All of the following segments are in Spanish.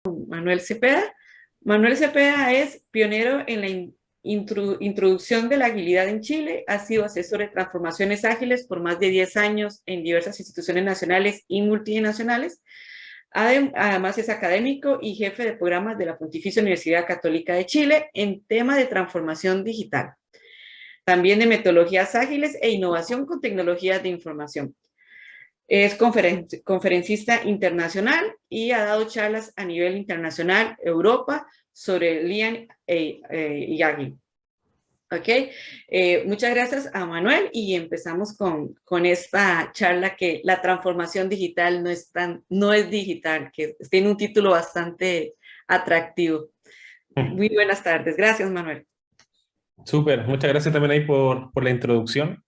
Manuel Cepeda. Manuel Cepeda es pionero en la introducción de la agilidad en Chile, ha sido asesor de transformaciones ágiles por más de 10 años en diversas instituciones nacionales y multinacionales. Además es académico y jefe de programas de la Pontificia Universidad Católica de Chile en tema de transformación digital, también de metodologías ágiles e innovación con tecnologías de información. Es conferencista internacional y ha dado charlas a nivel internacional, Europa, sobre Lean y Agile. Ok, muchas gracias a Manuel y empezamos con esta charla que la transformación digital no es digital, que tiene un título bastante atractivo. Muy buenas tardes. Gracias, Manuel. Súper, muchas gracias también ahí por la introducción.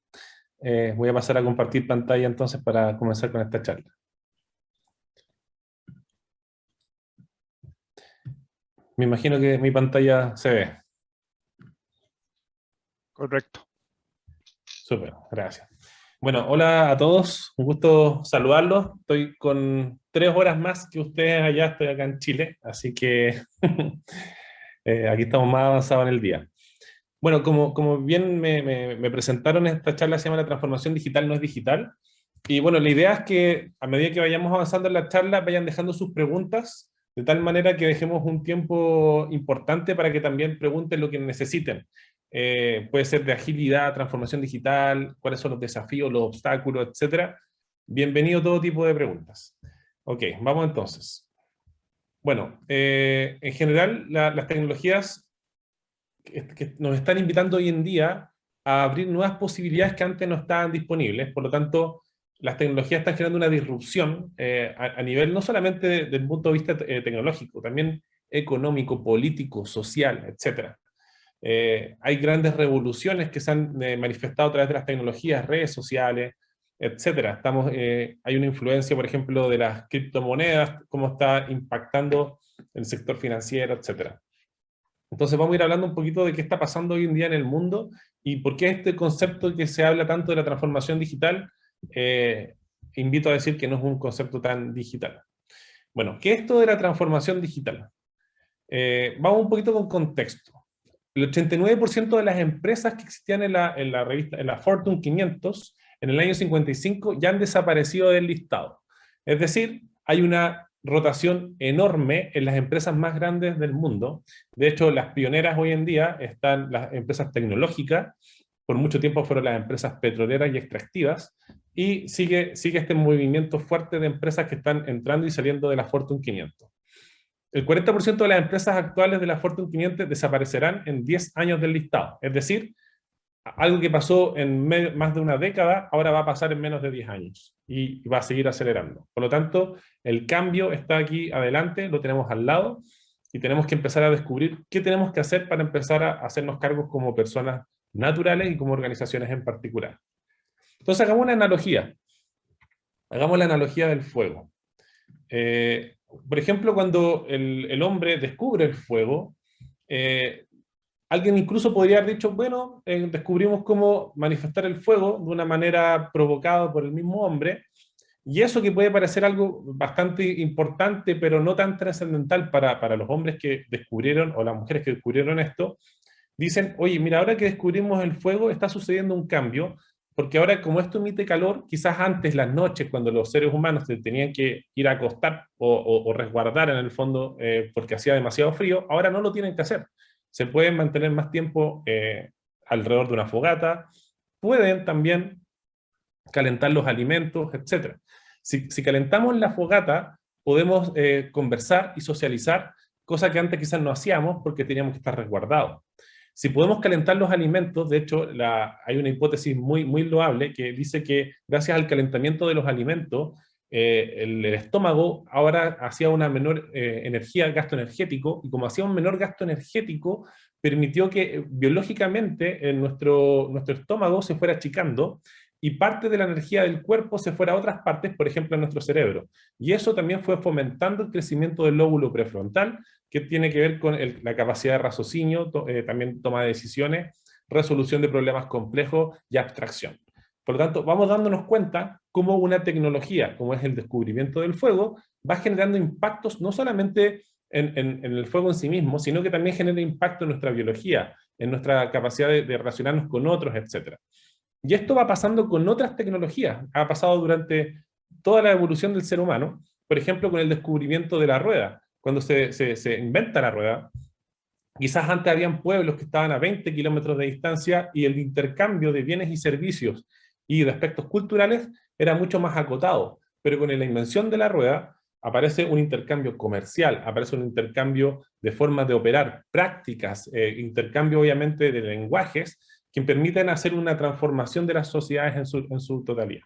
Voy a pasar a compartir pantalla entonces para comenzar con esta charla. Me imagino que mi pantalla se ve. Correcto. Súper, gracias. Bueno, hola a todos, un gusto saludarlos. Estoy con 3 horas más que ustedes allá, estoy acá en Chile, así que aquí estamos más avanzados en el día. Bueno, como bien me presentaron, esta charla se llama La transformación digital no es digital. Y bueno, la idea es que a medida que vayamos avanzando en la charla, vayan dejando sus preguntas, de tal manera que dejemos un tiempo importante para que también pregunten lo que necesiten. Puede ser de agilidad, transformación digital, cuáles son los desafíos, los obstáculos, etcétera. Bienvenido todo tipo de preguntas. Ok, vamos entonces. Bueno, en general, las tecnologías que nos están invitando hoy en día a abrir nuevas posibilidades que antes no estaban disponibles. Por lo tanto, las tecnologías están generando una disrupción a nivel no solamente del punto de vista tecnológico, también económico, político, social, etc. Hay grandes revoluciones que se han manifestado a través de las tecnologías, redes sociales, etcétera. Hay una influencia, por ejemplo, de las criptomonedas, cómo está impactando el sector financiero, etcétera. Entonces vamos a ir hablando un poquito de qué está pasando hoy en día en el mundo y por qué este concepto que se habla tanto de la transformación digital, invito a decir que no es un concepto tan digital. Bueno, ¿qué es esto de la transformación digital? Vamos un poquito con contexto. El 89% de las empresas que existían en la revista, en la Fortune 500, en el año 55, ya han desaparecido del listado. Es decir, hay una rotación enorme en las empresas más grandes del mundo. De hecho, las pioneras hoy en día están las empresas tecnológicas, por mucho tiempo fueron las empresas petroleras y extractivas, y sigue este movimiento fuerte de empresas que están entrando y saliendo de la Fortune 500. El 40% de las empresas actuales de la Fortune 500 desaparecerán en 10 años del listado. Es decir, algo que pasó en más de una década, ahora va a pasar en menos de 10 años y va a seguir acelerando. Por lo tanto, el cambio está aquí adelante, lo tenemos al lado y tenemos que empezar a descubrir qué tenemos que hacer para empezar a hacernos cargos como personas naturales y como organizaciones en particular. Entonces, hagamos una analogía. Hagamos la analogía del fuego. Por ejemplo, cuando el hombre descubre el fuego, alguien incluso podría haber dicho, bueno, descubrimos cómo manifestar el fuego de una manera provocada por el mismo hombre, y eso que puede parecer algo bastante importante, pero no tan trascendental para los hombres que descubrieron, o las mujeres que descubrieron esto, dicen, oye, mira, ahora que descubrimos el fuego está sucediendo un cambio, porque ahora como esto emite calor, quizás antes las noches, cuando los seres humanos se tenían que ir a acostar o resguardar en el fondo porque hacía demasiado frío, ahora no lo tienen que hacer. Se pueden mantener más tiempo alrededor de una fogata, pueden también calentar los alimentos, etc. Si calentamos la fogata, podemos conversar y socializar, cosa que antes quizás no hacíamos porque teníamos que estar resguardados. Si podemos calentar los alimentos, de hecho, hay una hipótesis muy loable que dice que gracias al calentamiento de los alimentos, el estómago ahora hacía una menor gasto energético, y como hacía un menor gasto energético, permitió que biológicamente nuestro estómago se fuera achicando y parte de la energía del cuerpo se fuera a otras partes, por ejemplo, a nuestro cerebro. Y eso también fue fomentando el crecimiento del lóbulo prefrontal, que tiene que ver con la capacidad de raciocinio, también toma de decisiones, resolución de problemas complejos y abstracción. Por lo tanto, vamos dándonos cuenta cómo una tecnología, como es el descubrimiento del fuego, va generando impactos no solamente en el fuego en sí mismo, sino que también genera impacto en nuestra biología, en nuestra capacidad de relacionarnos con otros, etc. Y esto va pasando con otras tecnologías. Ha pasado durante toda la evolución del ser humano, por ejemplo, con el descubrimiento de la rueda. Cuando se inventa la rueda, quizás antes habían pueblos que estaban a 20 kilómetros de distancia y el intercambio de bienes y servicios y de aspectos culturales era mucho más acotado. Pero con la invención de la rueda aparece un intercambio comercial, aparece un intercambio de formas de operar, prácticas, intercambio obviamente de lenguajes que permiten hacer una transformación de las sociedades en su totalidad.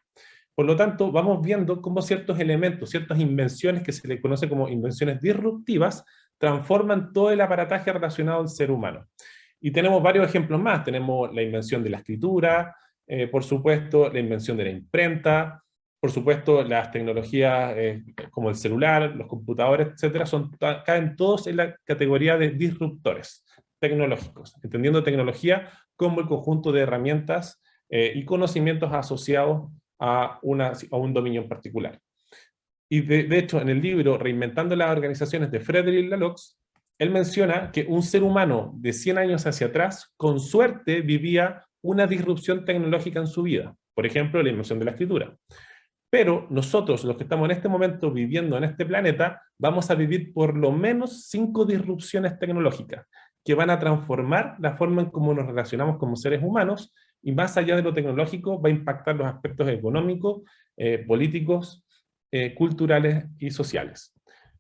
Por lo tanto, vamos viendo cómo ciertos elementos, ciertas invenciones que se le conoce como invenciones disruptivas, transforman todo el aparataje relacionado al ser humano. Y tenemos varios ejemplos más. Tenemos la invención de la escritura, por supuesto, la invención de la imprenta, por supuesto, las tecnologías como el celular, los computadores, etcétera, caen todos en la categoría de disruptores tecnológicos, entendiendo tecnología como el conjunto de herramientas y conocimientos asociados a un dominio en particular. Y de hecho, en el libro Reinventando las Organizaciones de Frederick Laloux, él menciona que un ser humano de 100 años hacia atrás, con suerte, vivía una disrupción tecnológica en su vida. Por ejemplo, la invención de la escritura. Pero nosotros, los que estamos en este momento viviendo en este planeta, vamos a vivir por lo menos 5 disrupciones tecnológicas que van a transformar la forma en cómo nos relacionamos como seres humanos y más allá de lo tecnológico va a impactar los aspectos económicos, políticos, culturales y sociales.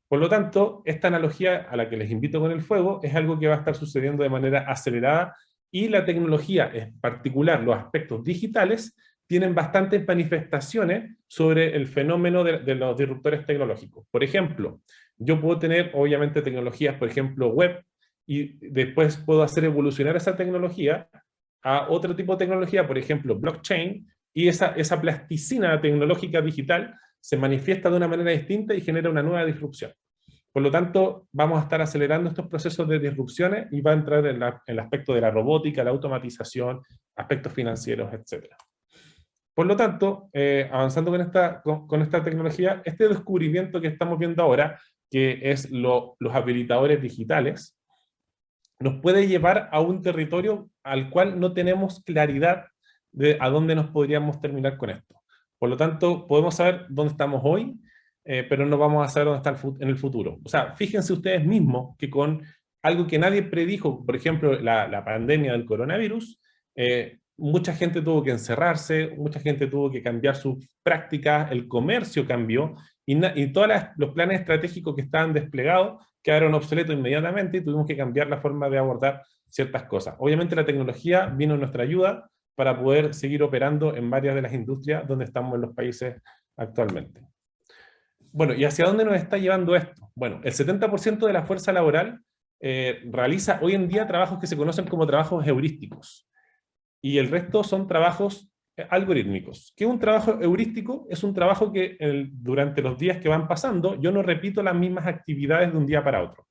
Por lo tanto, esta analogía a la que les invito con el fuego es algo que va a estar sucediendo de manera acelerada y la tecnología, en particular los aspectos digitales, tienen bastantes manifestaciones sobre el fenómeno de los disruptores tecnológicos. Por ejemplo, yo puedo tener obviamente tecnologías, por ejemplo, web, y después puedo hacer evolucionar esa tecnología a otro tipo de tecnología, por ejemplo, blockchain, y esa plasticina tecnológica digital se manifiesta de una manera distinta y genera una nueva disrupción. Por lo tanto, vamos a estar acelerando estos procesos de disrupciones y va a entrar en el aspecto de la robótica, la automatización, aspectos financieros, etc. Por lo tanto, avanzando con esta tecnología, este descubrimiento que estamos viendo ahora, que es los habilitadores digitales, nos puede llevar a un territorio al cual no tenemos claridad de a dónde nos podríamos terminar con esto. Por lo tanto, podemos saber dónde estamos hoy, pero no vamos a saber dónde está en el futuro. O sea, fíjense ustedes mismos que con algo que nadie predijo, por ejemplo, la pandemia del coronavirus, mucha gente tuvo que encerrarse, mucha gente tuvo que cambiar sus prácticas, el comercio cambió, y todos los planes estratégicos que estaban desplegados quedaron obsoletos inmediatamente y tuvimos que cambiar la forma de abordar ciertas cosas. Obviamente la tecnología vino en nuestra ayuda para poder seguir operando en varias de las industrias donde estamos en los países actualmente. Bueno, ¿y hacia dónde nos está llevando esto? Bueno, el 70% de la fuerza laboral realiza hoy en día trabajos que se conocen como trabajos heurísticos. Y el resto son trabajos algorítmicos. ¿Qué es un trabajo heurístico? Es un trabajo que durante los días que van pasando, yo no repito las mismas actividades de un día para otro.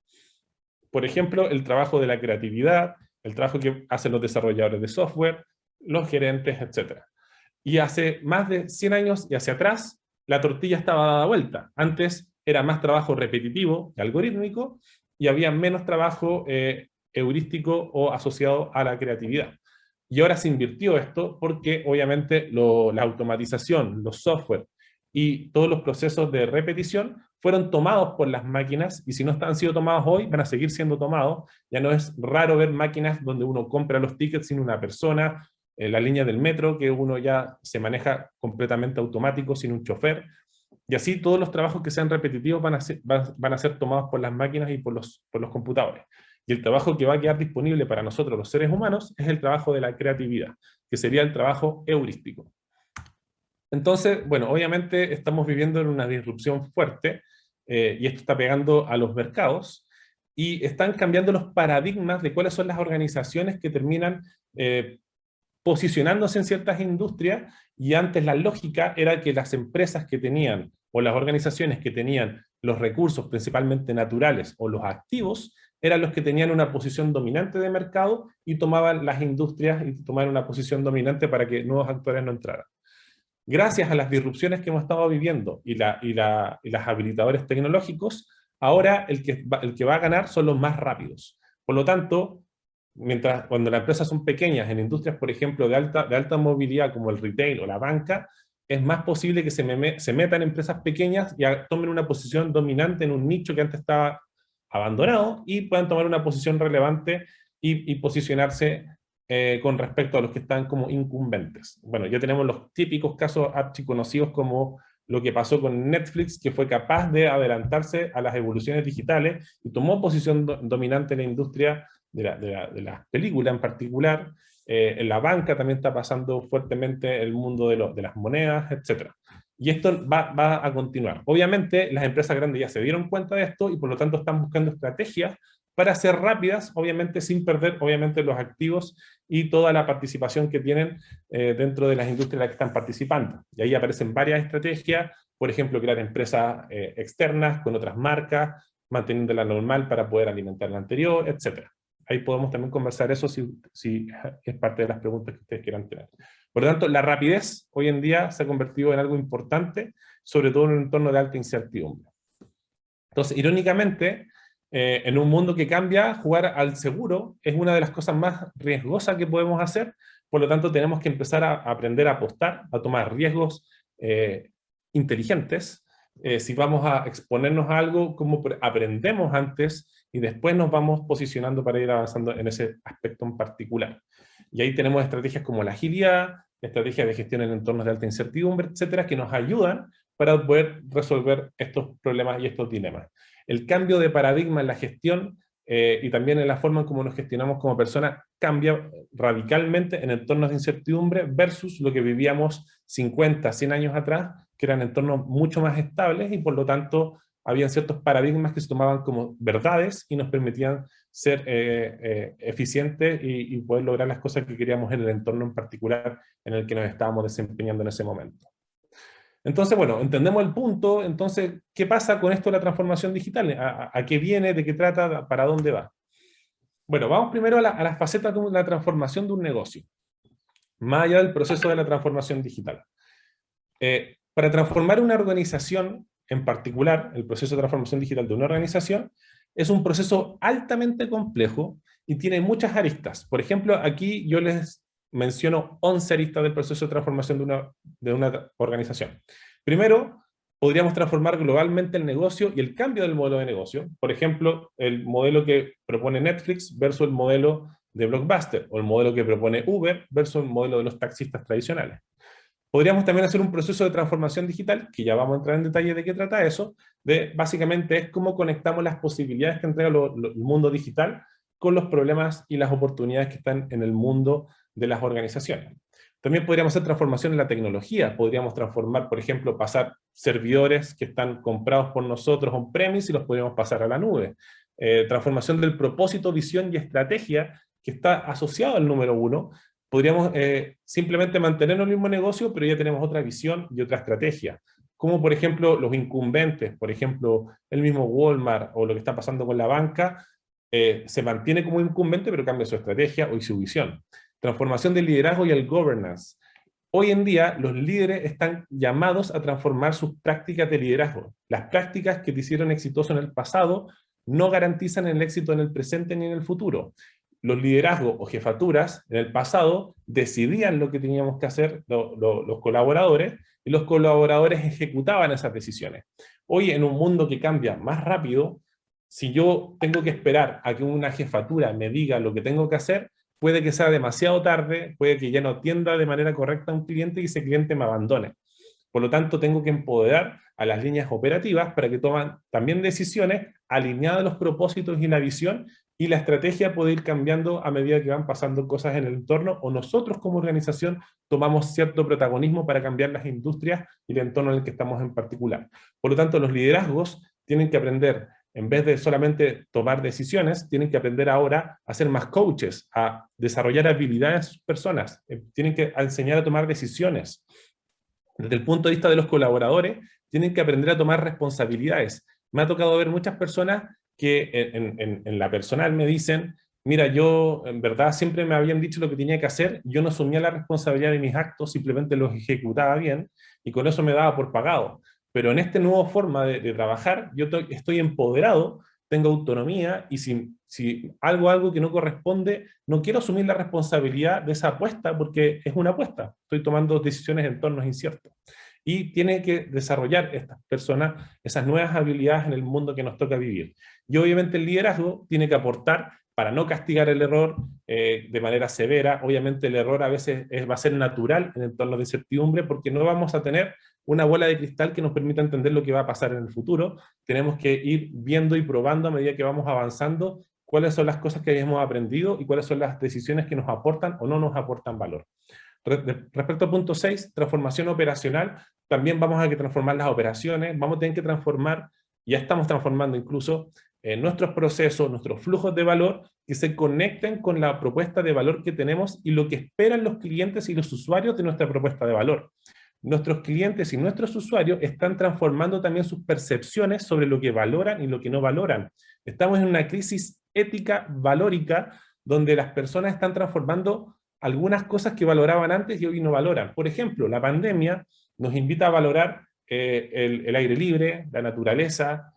Por ejemplo, el trabajo de la creatividad, el trabajo que hacen los desarrolladores de software, los gerentes, etc. Y hace más de 100 años y hacia atrás, la tortilla estaba dada vuelta. Antes era más trabajo repetitivo y algorítmico, y había menos trabajo heurístico o asociado a la creatividad. Y ahora se invirtió esto porque obviamente la automatización, los software y todos los procesos de repetición fueron tomados por las máquinas, y si no han sido tomados hoy, van a seguir siendo tomados. Ya no es raro ver máquinas donde uno compra los tickets sin una persona, la línea del metro que uno ya se maneja completamente automático sin un chofer, y así todos los trabajos que sean repetitivos van a ser tomados por las máquinas y por los computadores. Y el trabajo que va a quedar disponible para nosotros los seres humanos es el trabajo de la creatividad, que sería el trabajo heurístico. Entonces, bueno, obviamente estamos viviendo en una disrupción fuerte, y esto está pegando a los mercados, y están cambiando los paradigmas de cuáles son las organizaciones que terminan posicionándose en ciertas industrias, y antes la lógica era que las empresas que tenían, o las organizaciones que tenían los recursos principalmente naturales o los activos, eran los que tenían una posición dominante de mercado y tomaban las industrias y tomaban una posición dominante para que nuevos actores no entraran. Gracias a las disrupciones que hemos estado viviendo y los habilitadores tecnológicos, Ahora el que va a ganar son los más rápidos. Por lo tanto, cuando las empresas son pequeñas, en industrias, por ejemplo, de alta movilidad como el retail o la banca, es más posible que se metan empresas pequeñas y tomen una posición dominante en un nicho que antes estaba abandonado y puedan tomar una posición relevante y posicionarse con respecto a los que están como incumbentes. Bueno, ya tenemos los típicos casos archiconocidos como lo que pasó con Netflix, que fue capaz de adelantarse a las evoluciones digitales y tomó posición dominante en la industria de la película en particular. En la banca también está pasando fuertemente el mundo de las monedas, etc. Y esto va a continuar. Obviamente, las empresas grandes ya se dieron cuenta de esto y por lo tanto están buscando estrategias para ser rápidas, obviamente sin perder obviamente los activos y toda la participación que tienen dentro de las industrias en las que están participando. Y ahí aparecen varias estrategias, por ejemplo, crear empresas externas con otras marcas, manteniendo la normal para poder alimentar la anterior, etc. Ahí podemos también conversar eso si es parte de las preguntas que ustedes quieran tener. Por lo tanto, la rapidez hoy en día se ha convertido en algo importante, sobre todo en un entorno de alta incertidumbre. Entonces, irónicamente, en un mundo que cambia, jugar al seguro es una de las cosas más riesgosas que podemos hacer. Por lo tanto, tenemos que empezar a aprender a apostar, a tomar riesgos inteligentes. Si vamos a exponernos a algo, como aprendemos antes y después nos vamos posicionando para ir avanzando en ese aspecto en particular. Y ahí tenemos estrategias como la agilidad, estrategias de gestión en entornos de alta incertidumbre, etcétera, que nos ayudan para poder resolver estos problemas y estos dilemas. El cambio de paradigma en la gestión y también en la forma en cómo nos gestionamos como personas cambia radicalmente en entornos de incertidumbre versus lo que vivíamos 50, 100 años atrás, que eran entornos mucho más estables y por lo tanto habían ciertos paradigmas que se tomaban como verdades y nos permitían ser eficientes y poder lograr las cosas que queríamos en el entorno en particular en el que nos estábamos desempeñando en ese momento. Entonces, bueno, entendemos el punto. Entonces, ¿qué pasa con esto de la transformación digital? ¿A qué viene? ¿De qué trata? ¿Para dónde va? Bueno, vamos primero a las facetas de la transformación de un negocio, más allá del proceso de la transformación digital. Para transformar una organización, en particular, el proceso de transformación digital de una organización, es un proceso altamente complejo y tiene muchas aristas. Por ejemplo, aquí yo les menciono 11 aristas del proceso de transformación de una organización. Primero, podríamos transformar globalmente el negocio y el cambio del modelo de negocio. Por ejemplo, el modelo que propone Netflix versus el modelo de Blockbuster, o el modelo que propone Uber versus el modelo de los taxistas tradicionales. Podríamos también hacer un proceso de transformación digital, que ya vamos a entrar en detalle de qué trata eso, básicamente es cómo conectamos las posibilidades que entrega el mundo digital con los problemas y las oportunidades que están en el mundo de las organizaciones. También podríamos hacer transformación en la tecnología, podríamos transformar, por ejemplo, pasar servidores que están comprados por nosotros on-premise y los podríamos pasar a la nube. Transformación del propósito, visión y estrategia que está asociado al número 1. Podríamos simplemente mantener el mismo negocio, pero ya tenemos otra visión y otra estrategia. Como por ejemplo los incumbentes, por ejemplo el mismo Walmart o lo que está pasando con la banca, se mantiene como incumbente, pero cambia su estrategia y su visión. Transformación del liderazgo y el governance. Hoy en día los líderes están llamados a transformar sus prácticas de liderazgo. Las prácticas que te hicieron exitoso en el pasado no garantizan el éxito en el presente ni en el futuro. Los liderazgos o jefaturas en el pasado decidían lo que teníamos que hacer los colaboradores y los colaboradores ejecutaban esas decisiones. Hoy en un mundo que cambia más rápido, si yo tengo que esperar a que una jefatura me diga lo que tengo que hacer, puede que sea demasiado tarde, puede que ya no atienda de manera correcta a un cliente y ese cliente me abandone. Por lo tanto, tengo que empoderar a las líneas operativas para que tomen también decisiones alineadas a los propósitos y la visión, y la estrategia puede ir cambiando a medida que van pasando cosas en el entorno, o nosotros como organización tomamos cierto protagonismo para cambiar las industrias y el entorno en el que estamos en particular. Por lo tanto, los liderazgos tienen que aprender, en vez de solamente tomar decisiones, tienen que aprender ahora a ser más coaches, a desarrollar habilidades a sus personas, tienen que enseñar a tomar decisiones. Desde el punto de vista de los colaboradores, tienen que aprender a tomar responsabilidades. Me ha tocado ver muchas personas que en la personal me dicen, mira, yo en verdad siempre me habían dicho lo que tenía que hacer, yo no asumía la responsabilidad de mis actos, simplemente los ejecutaba bien, y con eso me daba por pagado. pero en esta nueva forma de trabajar, yo estoy empoderado, tengo autonomía, y si algo que no corresponde, no quiero asumir la responsabilidad de esa apuesta, porque es una apuesta, estoy tomando decisiones en entornos inciertos. Y tiene que desarrollar estas personas esas nuevas habilidades en el mundo que nos toca vivir. Y obviamente el liderazgo tiene que aportar para no castigar el error de manera severa. Obviamente el error a veces va a ser natural en entornos de incertidumbre, porque no vamos a tener una bola de cristal que nos permita entender lo que va a pasar en el futuro. Tenemos que ir viendo y probando a medida que vamos avanzando cuáles son las cosas que hemos aprendido y cuáles son las decisiones que nos aportan o no nos aportan valor. Respecto al punto 6, transformación operacional, también vamos a transformar las operaciones, vamos a tener que transformar, ya estamos transformando incluso nuestros procesos, nuestros flujos de valor, que se conecten con la propuesta de valor que tenemos y lo que esperan los clientes y los usuarios de nuestra propuesta de valor. Nuestros clientes y nuestros usuarios están transformando también sus percepciones sobre lo que valoran y lo que no valoran. Estamos en una crisis ética, valórica, donde las personas están transformando algunas cosas que valoraban antes y hoy no valoran. Por ejemplo, la pandemia nos invita a valorar el aire libre, la naturaleza,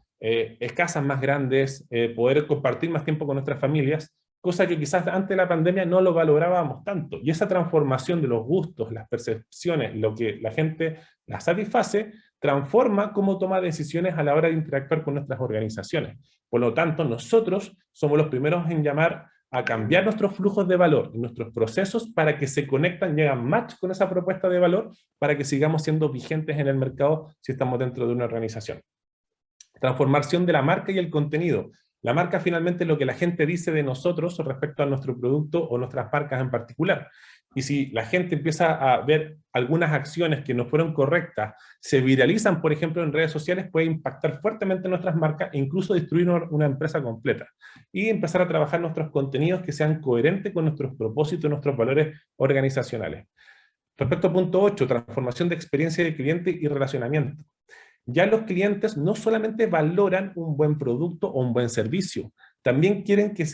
casas más grandes, poder compartir más tiempo con nuestras familias, cosa que quizás antes de la pandemia no lo valorábamos tanto. Y esa transformación de los gustos, las percepciones, lo que la gente la satisface, transforma cómo toma decisiones a la hora de interactuar con nuestras organizaciones. Por lo tanto, nosotros somos los primeros en llamar a cambiar nuestros flujos de valor y nuestros procesos para que se conectan, llegan match con esa propuesta de valor, para que sigamos siendo vigentes en el mercado si estamos dentro de una organización. Transformación de la marca y el contenido. La marca finalmente es lo que la gente dice de nosotros respecto a nuestro producto o nuestras marcas en particular. Y si la gente empieza a ver algunas acciones que no fueron correctas, se viralizan, por ejemplo, en redes sociales, puede impactar fuertemente nuestras marcas e incluso destruir una empresa completa. Y empezar a trabajar nuestros contenidos que sean coherentes con nuestros propósitos, nuestros valores organizacionales. Respecto al punto 8, transformación de experiencia de cliente y relacionamiento. Ya los clientes no solamente valoran un buen producto o un buen servicio, también quieren que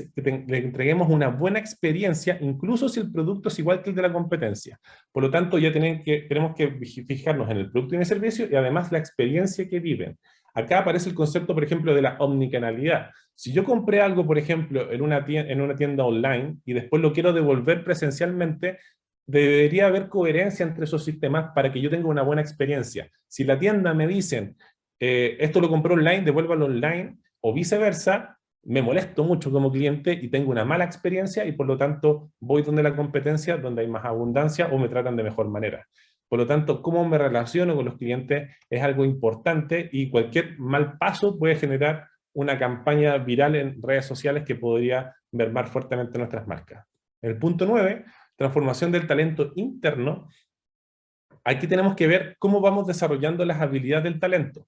le entreguemos una buena experiencia, incluso si el producto es igual que el de la competencia. Por lo tanto, ya tenemos que fijarnos en el producto y en el servicio y además la experiencia que viven. Acá aparece el concepto, por ejemplo, de la omnicanalidad. Si yo compré algo, por ejemplo, en una tienda online y después lo quiero devolver presencialmente, debería haber coherencia entre esos sistemas para que yo tenga una buena experiencia. Si la tienda me dicen, esto lo compró online, devuélvalo online, o viceversa, me molesto mucho como cliente y tengo una mala experiencia y por lo tanto voy donde la competencia, donde hay más abundancia o me tratan de mejor manera. Por lo tanto, cómo me relaciono con los clientes es algo importante y cualquier mal paso puede generar una campaña viral en redes sociales que podría mermar fuertemente nuestras marcas. El punto 9, transformación del talento interno. Aquí tenemos que ver cómo vamos desarrollando las habilidades del talento.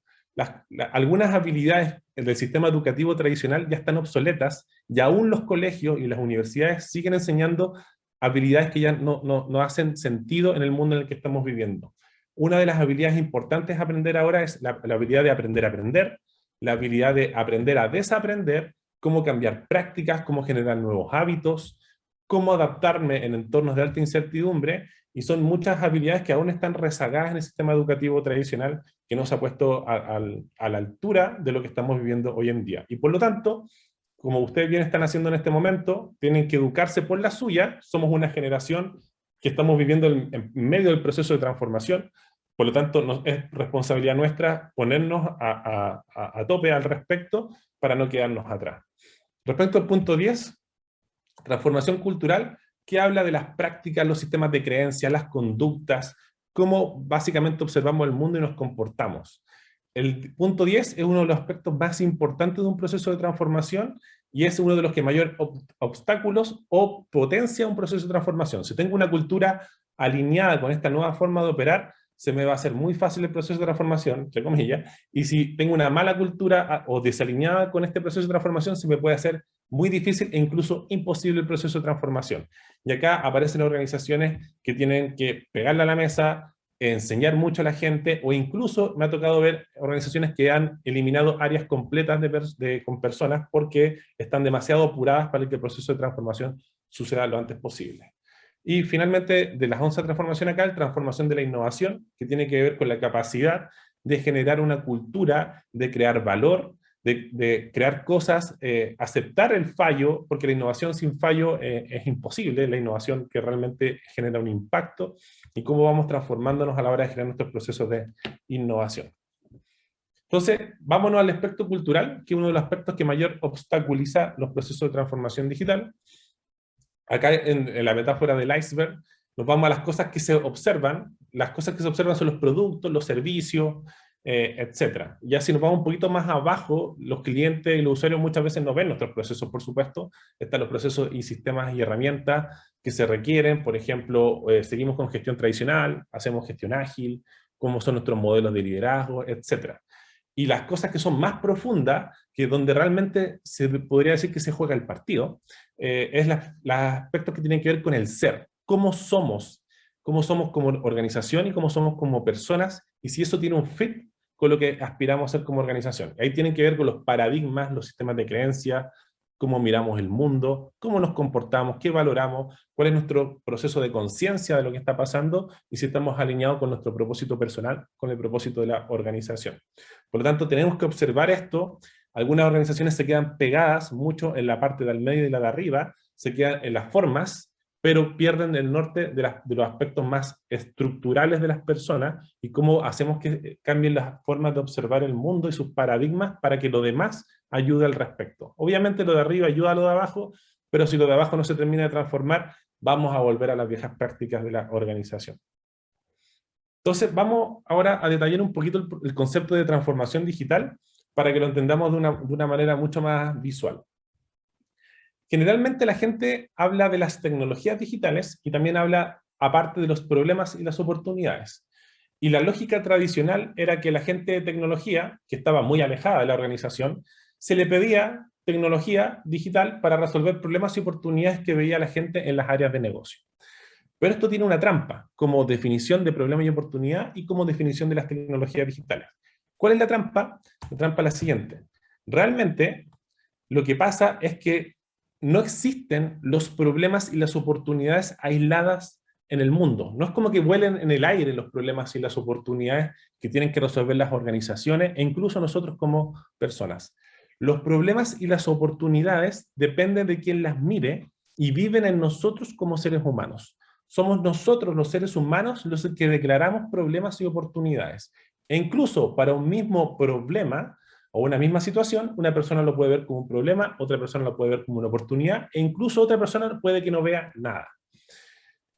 Algunas habilidades del sistema educativo tradicional ya están obsoletas y aún los colegios y las universidades siguen enseñando habilidades que ya no hacen sentido en el mundo en el que estamos viviendo. Una de las habilidades importantes a aprender ahora es la habilidad de aprender a aprender, la habilidad de aprender a desaprender, cómo cambiar prácticas, cómo generar nuevos hábitos, cómo adaptarme en entornos de alta incertidumbre, y son muchas habilidades que aún están rezagadas en el sistema educativo tradicional, que no se ha puesto a la altura de lo que estamos viviendo hoy en día. Y por lo tanto, como ustedes bien están haciendo en este momento, tienen que educarse por la suya. Somos una generación que estamos viviendo en medio del proceso de transformación, por lo tanto es responsabilidad nuestra ponernos a tope al respecto para no quedarnos atrás. Respecto al punto 10, transformación cultural, que habla de las prácticas, los sistemas de creencias, las conductas, cómo básicamente observamos el mundo y nos comportamos. El punto 10 es uno de los aspectos más importantes de un proceso de transformación y es uno de los que mayor obstáculos o potencia un proceso de transformación. Si tengo una cultura alineada con esta nueva forma de operar, se me va a hacer muy fácil el proceso de transformación, entre comillas, y si tengo una mala cultura o desalineada con este proceso de transformación, se me puede hacer muy difícil e incluso imposible el proceso de transformación. Y acá aparecen organizaciones que tienen que pegarle a la mesa, enseñar mucho a la gente, o incluso me ha tocado ver organizaciones que han eliminado áreas completas con personas porque están demasiado apuradas para que el proceso de transformación suceda lo antes posible. Y finalmente, de las 11 transformaciones acá, la transformación de la innovación, que tiene que ver con la capacidad de generar una cultura, de crear valor, de crear cosas, aceptar el fallo, porque la innovación sin fallo es imposible, la innovación que realmente genera un impacto, y cómo vamos transformándonos a la hora de generar nuestros procesos de innovación. Entonces, vámonos al aspecto cultural, que es uno de los aspectos que mayor obstaculiza los procesos de transformación digital. Acá en la metáfora del iceberg, nos vamos a las cosas que se observan. Las cosas que se observan son los productos, los servicios, etc. Ya si nos vamos un poquito más abajo, los clientes y los usuarios muchas veces no ven nuestros procesos, por supuesto. Están los procesos y sistemas y herramientas que se requieren. Por ejemplo, seguimos con gestión tradicional, hacemos gestión ágil, cómo son nuestros modelos de liderazgo, etc. Y las cosas que son más profundas, que donde realmente se podría decir que se juega el partido, es los aspectos que tienen que ver con el ser. Cómo somos como organización y cómo somos como personas, y si eso tiene un fit con lo que aspiramos a ser como organización. Ahí tienen que ver con los paradigmas, los sistemas de creencia, cómo miramos el mundo, cómo nos comportamos, qué valoramos, cuál es nuestro proceso de conciencia de lo que está pasando, y si estamos alineados con nuestro propósito personal, con el propósito de la organización. Por lo tanto, tenemos que observar esto. Algunas organizaciones se quedan pegadas mucho en la parte del medio y la de arriba, se quedan en las formas, pero pierden el norte de los aspectos más estructurales de las personas y cómo hacemos que cambien las formas de observar el mundo y sus paradigmas para que lo demás ayude al respecto. Obviamente lo de arriba ayuda a lo de abajo, pero si lo de abajo no se termina de transformar, vamos a volver a las viejas prácticas de la organización. Entonces vamos ahora a detallar un poquito el concepto de transformación digital para que lo entendamos de una manera mucho más visual. Generalmente la gente habla de las tecnologías digitales y también habla aparte de los problemas y las oportunidades. Y la lógica tradicional era que la gente de tecnología, que estaba muy alejada de la organización, se le pedía tecnología digital para resolver problemas y oportunidades que veía la gente en las áreas de negocio. Pero esto tiene una trampa, como definición de problema y oportunidad y como definición de las tecnologías digitales. ¿Cuál es la trampa? La trampa es la siguiente. Realmente, lo que pasa es que no existen los problemas y las oportunidades aisladas en el mundo. No es como que vuelen en el aire los problemas y las oportunidades que tienen que resolver las organizaciones e incluso nosotros como personas. Los problemas y las oportunidades dependen de quien las mire y viven en nosotros como seres humanos. Somos nosotros los seres humanos los que declaramos problemas y oportunidades. E incluso para un mismo problema o una misma situación, una persona lo puede ver como un problema, otra persona lo puede ver como una oportunidad, e incluso otra persona puede que no vea nada.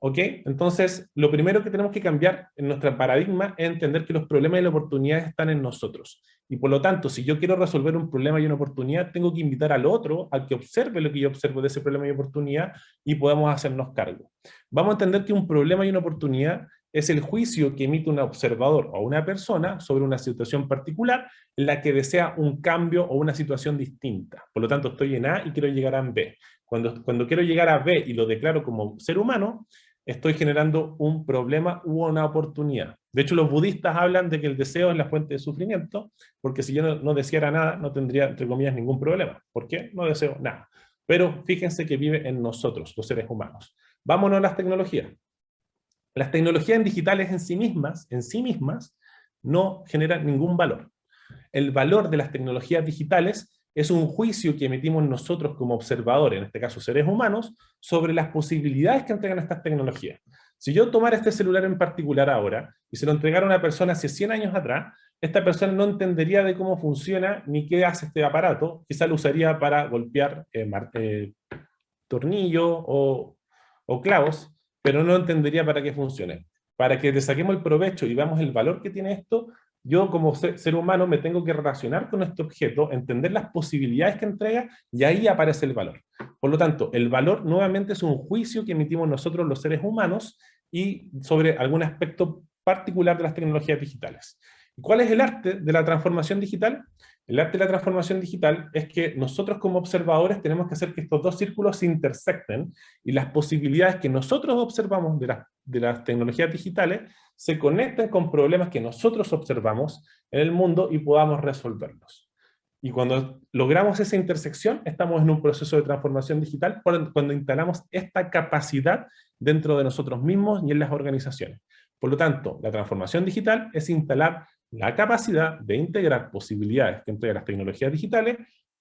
¿Ok? Entonces, lo primero que tenemos que cambiar en nuestro paradigma es entender que los problemas y las oportunidades están en nosotros. Y por lo tanto, si yo quiero resolver un problema y una oportunidad, tengo que invitar al otro a que observe lo que yo observo de ese problema y oportunidad y podamos hacernos cargo. Vamos a entender que un problema y una oportunidad es el juicio que emite un observador o una persona sobre una situación particular en la que desea un cambio o una situación distinta. Por lo tanto, estoy en A y quiero llegar a B. Cuando quiero llegar a B y lo declaro como ser humano, estoy generando un problema u una oportunidad. De hecho, los budistas hablan de que el deseo es la fuente de sufrimiento, porque si yo no deseara nada, no tendría, entre comillas, ningún problema. ¿Por qué? No deseo nada. Pero fíjense que vive en nosotros, los seres humanos. Vámonos a las tecnologías. Las tecnologías digitales en sí mismas, no generan ningún valor. El valor de las tecnologías digitales es un juicio que emitimos nosotros como observadores, en este caso seres humanos, sobre las posibilidades que entregan estas tecnologías. Si yo tomara este celular en particular ahora y se lo entregara a una persona hace 100 años atrás, esta persona no entendería de cómo funciona ni qué hace este aparato, quizá lo usaría para golpear tornillos o clavos, pero no entendería para qué funciona. Para que le saquemos el provecho y veamos el valor que tiene esto, yo como ser humano me tengo que relacionar con este objeto, entender las posibilidades que entrega y ahí aparece el valor. Por lo tanto, el valor nuevamente es un juicio que emitimos nosotros los seres humanos y sobre algún aspecto particular de las tecnologías digitales. ¿Cuál es el arte de la transformación digital? El arte de la transformación digital es que nosotros como observadores tenemos que hacer que estos dos círculos se intersecten y las posibilidades que nosotros observamos de las tecnologías digitales se conecten con problemas que nosotros observamos en el mundo y podamos resolverlos. Y cuando logramos esa intersección, estamos en un proceso de transformación digital cuando instalamos esta capacidad dentro de nosotros mismos y en las organizaciones. Por lo tanto, la transformación digital es instalar la capacidad de integrar posibilidades que entregan las tecnologías digitales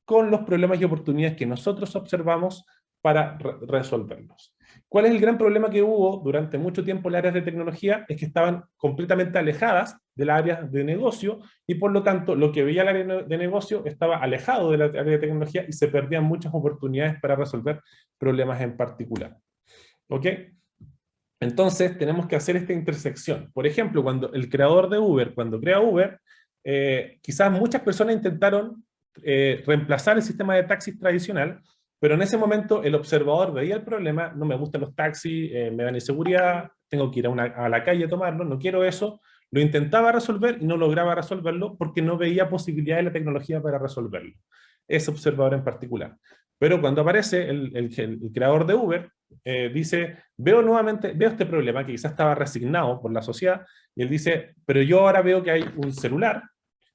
con los problemas y oportunidades que nosotros observamos para resolverlos. ¿Cuál es el gran problema que hubo durante mucho tiempo en las áreas de tecnología? Es que estaban completamente alejadas del área de negocio y por lo tanto lo que veía el área de negocio estaba alejado de la área de tecnología y se perdían muchas oportunidades para resolver problemas en particular. ¿Ok? Entonces tenemos que hacer esta intersección. Por ejemplo, cuando el creador de Uber, cuando crea Uber, quizás muchas personas intentaron reemplazar el sistema de taxis tradicional, pero en ese momento el observador veía el problema: no me gustan los taxis, me dan inseguridad, tengo que ir a la calle a tomarlo, no quiero eso. Lo intentaba resolver y no lograba resolverlo porque no veía posibilidad de la tecnología para resolverlo. Ese observador en particular. Pero cuando aparece el creador de Uber, dice, veo este problema que quizás estaba resignado por la sociedad, y él dice, pero yo ahora veo que hay un celular,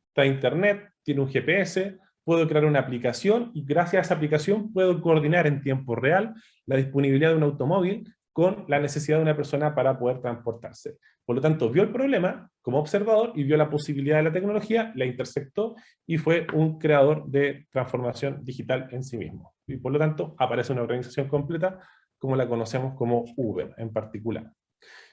está internet, tiene un GPS, puedo crear una aplicación y gracias a esa aplicación puedo coordinar en tiempo real la disponibilidad de un automóvil con la necesidad de una persona para poder transportarse. Por lo tanto, vio el problema como observador y vio la posibilidad de la tecnología, la intersectó y fue un creador de transformación digital en sí mismo. Y por lo tanto, aparece una organización completa como la conocemos como Uber en particular.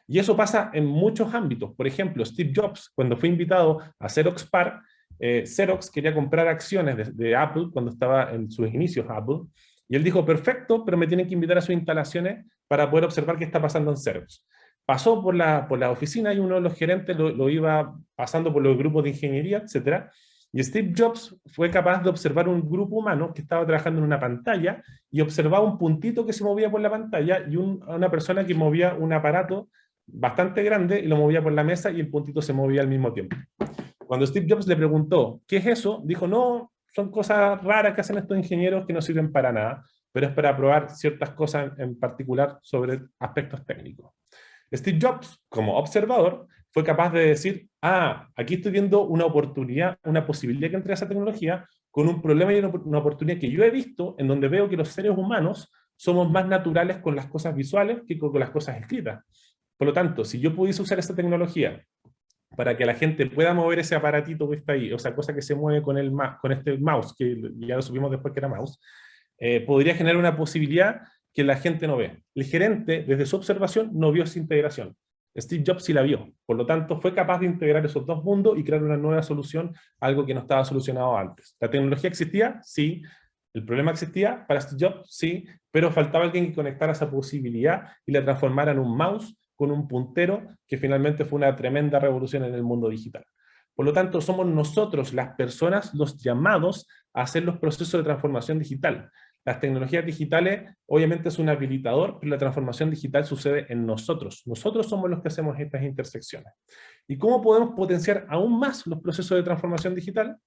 Y eso pasa en muchos ámbitos. Por ejemplo, Steve Jobs, cuando fue invitado a Xerox PARC, Xerox quería comprar acciones de Apple cuando estaba en sus inicios Apple, y él dijo, perfecto, pero me tienen que invitar a sus instalaciones para poder observar qué está pasando en Xerox. Pasó por la oficina y uno de los gerentes lo iba pasando por los grupos de ingeniería, etc. Y Steve Jobs fue capaz de observar un grupo humano que estaba trabajando en una pantalla y observaba un puntito que se movía por la pantalla y una persona que movía un aparato bastante grande y lo movía por la mesa y el puntito se movía al mismo tiempo. Cuando Steve Jobs le preguntó, ¿qué es eso? Dijo, no, son cosas raras que hacen estos ingenieros que no sirven para nada, pero es para probar ciertas cosas en particular sobre aspectos técnicos. Steve Jobs, como observador, fue capaz de decir, aquí estoy viendo una oportunidad, una posibilidad que entre esa tecnología con un problema y una oportunidad que yo he visto en donde veo que los seres humanos somos más naturales con las cosas visuales que con las cosas escritas. Por lo tanto, si yo pudiese usar esta tecnología para que la gente pueda mover ese aparatito que está ahí, o sea, cosa que se mueve con este mouse, que ya lo supimos después que era mouse, podría generar una posibilidad que la gente no ve. El gerente, desde su observación, no vio esa integración. Steve Jobs sí la vio. Por lo tanto, fue capaz de integrar esos dos mundos y crear una nueva solución, algo que no estaba solucionado antes. ¿La tecnología existía? Sí. ¿El problema existía para Steve Jobs? Sí. Pero faltaba alguien que conectara esa posibilidad y la transformara en un mouse con un puntero, que finalmente fue una tremenda revolución en el mundo digital. Por lo tanto, somos nosotros, las personas, los llamados a hacer los procesos de transformación digital. Las tecnologías digitales obviamente es un habilitador, pero la transformación digital sucede en nosotros. Nosotros somos los que hacemos estas intersecciones. ¿Y cómo podemos potenciar aún más los procesos de transformación digital?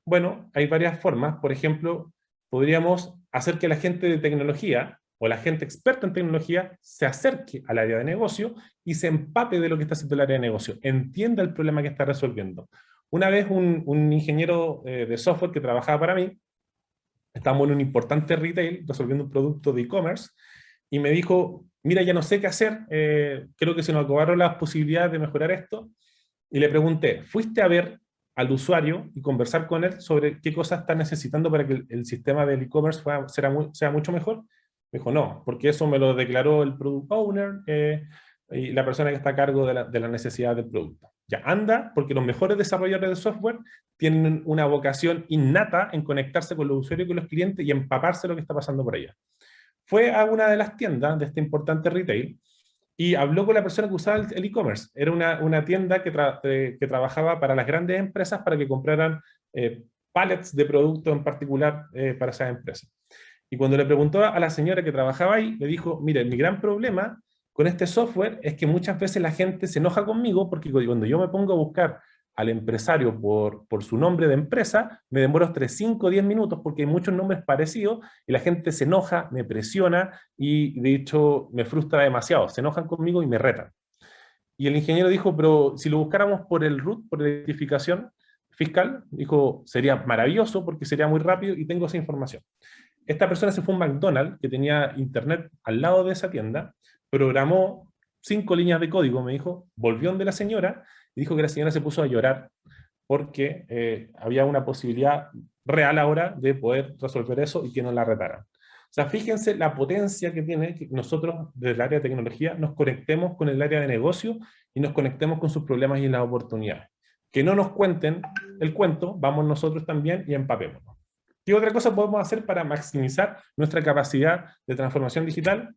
Bueno, hay varias formas. Por ejemplo, podríamos hacer que la gente de tecnología o la gente experta en tecnología se acerque al área de negocio y se empape de lo que está haciendo el área de negocio, entienda el problema que está resolviendo. Una vez un ingeniero de software que trabajaba para mí, estábamos en un importante retail resolviendo un producto de e-commerce y me dijo, mira, ya no sé qué hacer, creo que se nos acabaron las posibilidades de mejorar esto. Y le pregunté, ¿fuiste a ver al usuario y conversar con él sobre qué cosas está necesitando para que el sistema del e-commerce sea mucho mejor? Me dijo, no, porque eso me lo declaró el product owner y la persona que está a cargo de la necesidad del producto. Ya, anda, porque los mejores desarrolladores de software tienen una vocación innata en conectarse con los usuarios y con los clientes y empaparse de lo que está pasando por allá. Fue a una de las tiendas de este importante retail y habló con la persona que usaba el e-commerce. Era una tienda que trabajaba para las grandes empresas para que compraran pallets de productos en particular para esas empresas. Y cuando le preguntó a la señora que trabajaba ahí, le dijo, mire, mi gran problema con este software es que muchas veces la gente se enoja conmigo porque cuando yo me pongo a buscar al empresario por su nombre de empresa, me demoro entre 5 o 10 minutos porque hay muchos nombres parecidos y la gente se enoja, me presiona y de hecho me frustra demasiado. Se enojan conmigo y me retan. Y el ingeniero dijo, pero si lo buscáramos por el RUT, por la identificación fiscal, dijo, sería maravilloso porque sería muy rápido y tengo esa información. Esta persona se fue a un McDonald's que tenía internet al lado de esa tienda, programó 5 líneas de código, me dijo, volvió donde la señora y dijo que la señora se puso a llorar porque había una posibilidad real ahora de poder resolver eso y que no la retaran. O sea, fíjense la potencia que tiene que nosotros desde el área de tecnología nos conectemos con el área de negocio y nos conectemos con sus problemas y las oportunidades. Que no nos cuenten el cuento, vamos nosotros también y empapémonos. ¿Qué otra cosa podemos hacer para maximizar nuestra capacidad de transformación digital?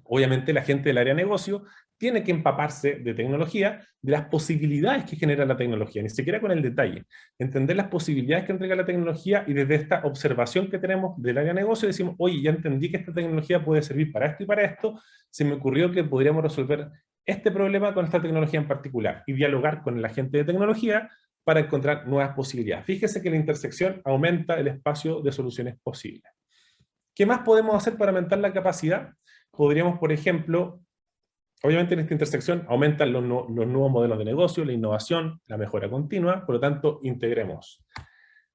Obviamente la gente del área de negocio tiene que empaparse de tecnología, de las posibilidades que genera la tecnología, ni siquiera con el detalle. Entender las posibilidades que entrega la tecnología y desde esta observación que tenemos del área de negocio decimos, oye, ya entendí que esta tecnología puede servir para esto y para esto, se me ocurrió que podríamos resolver este problema con esta tecnología en particular y dialogar con la gente de tecnología para encontrar nuevas posibilidades. Fíjese que la intersección aumenta el espacio de soluciones posibles. ¿Qué más podemos hacer para aumentar la capacidad? Podríamos, por ejemplo, obviamente en esta intersección aumentan los nuevos modelos de negocio, la innovación, la mejora continua, por lo tanto, integremos.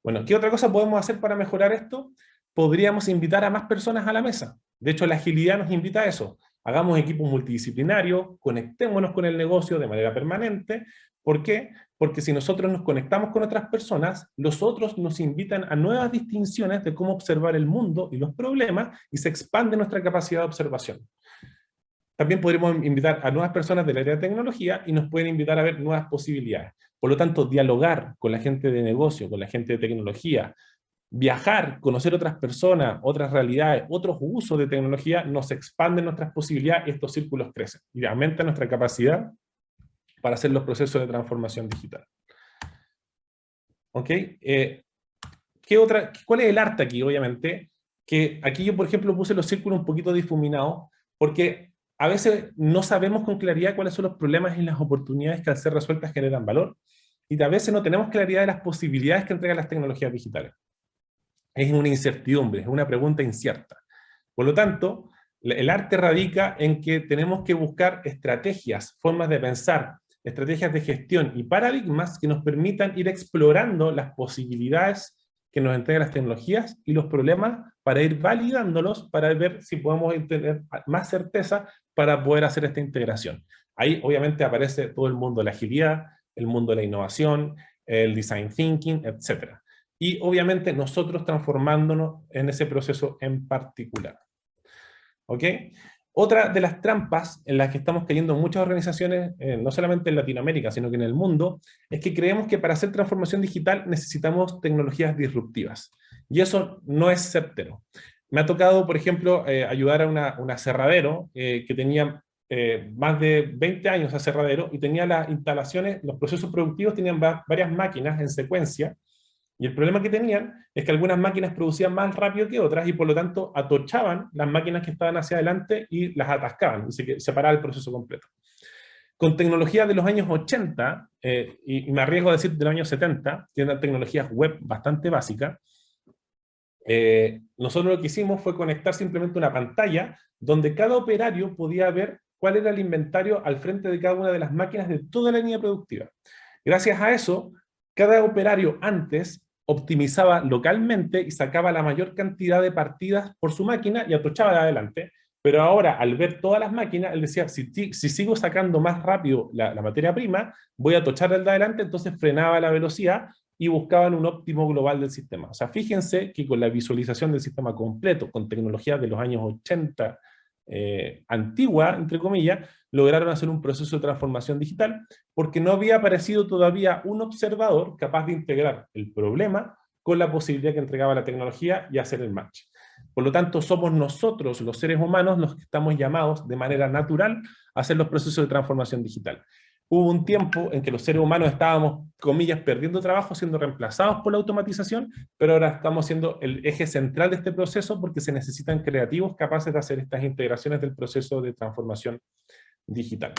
Bueno, ¿qué otra cosa podemos hacer para mejorar esto? Podríamos invitar a más personas a la mesa. De hecho, la agilidad nos invita a eso. Hagamos equipos multidisciplinarios, conectémonos con el negocio de manera permanente. ¿Por qué? Porque si nosotros nos conectamos con otras personas, los otros nos invitan a nuevas distinciones de cómo observar el mundo y los problemas y se expande nuestra capacidad de observación. También podríamos invitar a nuevas personas del área de tecnología y nos pueden invitar a ver nuevas posibilidades. Por lo tanto, dialogar con la gente de negocio, con la gente de tecnología, viajar, conocer otras personas, otras realidades, otros usos de tecnología, nos expanden nuestras posibilidades y estos círculos crecen y aumentan nuestra capacidad para hacer los procesos de transformación digital. ¿Ok? ¿Cuál es el arte aquí? Obviamente, que aquí yo, por ejemplo, puse los círculos un poquito difuminados, porque a veces no sabemos con claridad cuáles son los problemas y las oportunidades que al ser resueltas generan valor, y a veces no tenemos claridad de las posibilidades que entregan las tecnologías digitales. Es una incertidumbre, es una pregunta incierta. Por lo tanto, el arte radica en que tenemos que buscar estrategias, formas de pensar, estrategias de gestión y paradigmas que nos permitan ir explorando las posibilidades que nos entregan las tecnologías y los problemas para ir validándolos, para ver si podemos tener más certeza para poder hacer esta integración. Ahí obviamente aparece todo el mundo de la agilidad, el mundo de la innovación, el design thinking, etc. Y obviamente nosotros transformándonos en ese proceso en particular. ¿Ok? Otra de las trampas en las que estamos cayendo muchas organizaciones, no solamente en Latinoamérica, sino que en el mundo, es que creemos que para hacer transformación digital necesitamos tecnologías disruptivas. Y eso no es certero. Me ha tocado, por ejemplo, ayudar a una aserradero que tenía más de 20 años aserradero y tenía las instalaciones, los procesos productivos tenían varias máquinas en secuencia. Y el problema que tenían es que algunas máquinas producían más rápido que otras y por lo tanto atochaban las máquinas que estaban hacia adelante y las atascaban y se paraba el proceso completo. Con tecnologías de los años 80, y me arriesgo a decir de los años 70, que eran tecnologías web bastante básicas, nosotros lo que hicimos fue conectar simplemente una pantalla donde cada operario podía ver cuál era el inventario al frente de cada una de las máquinas de toda la línea productiva. Gracias a eso, cada operario antes optimizaba localmente y sacaba la mayor cantidad de partidas por su máquina y atochaba de adelante. Pero ahora, al ver todas las máquinas, él decía, si sigo sacando más rápido la materia prima, voy a atochar el de adelante, entonces frenaba la velocidad y buscaban un óptimo global del sistema. O sea, fíjense que con la visualización del sistema completo, con tecnologías de los años 80, antigua, entre comillas, lograron hacer un proceso de transformación digital porque no había aparecido todavía un observador capaz de integrar el problema con la posibilidad que entregaba la tecnología y hacer el match. Por lo tanto, somos nosotros, los seres humanos, los que estamos llamados de manera natural a hacer los procesos de transformación digital. Hubo un tiempo en que los seres humanos estábamos, comillas, perdiendo trabajo, siendo reemplazados por la automatización, pero ahora estamos siendo el eje central de este proceso porque se necesitan creativos capaces de hacer estas integraciones del proceso de transformación digital.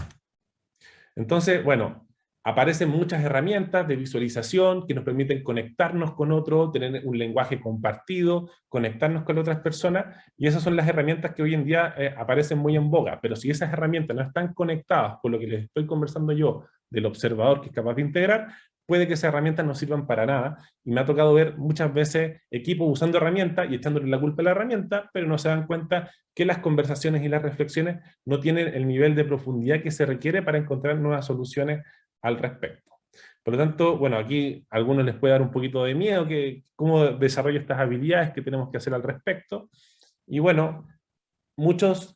Entonces, bueno, aparecen muchas herramientas de visualización que nos permiten conectarnos con otro, tener un lenguaje compartido, conectarnos con otras personas, y esas son las herramientas que hoy en día aparecen muy en boga, pero si esas herramientas no están conectadas con lo que les estoy conversando yo, del observador que es capaz de integrar, puede que esas herramientas no sirvan para nada, y me ha tocado ver muchas veces equipos usando herramientas y echándole la culpa a la herramienta, pero no se dan cuenta que las conversaciones y las reflexiones no tienen el nivel de profundidad que se requiere para encontrar nuevas soluciones al respecto. Por lo tanto, bueno, aquí a algunos les puede dar un poquito de miedo que cómo desarrollo estas habilidades que tenemos que hacer al respecto. Y bueno, muchos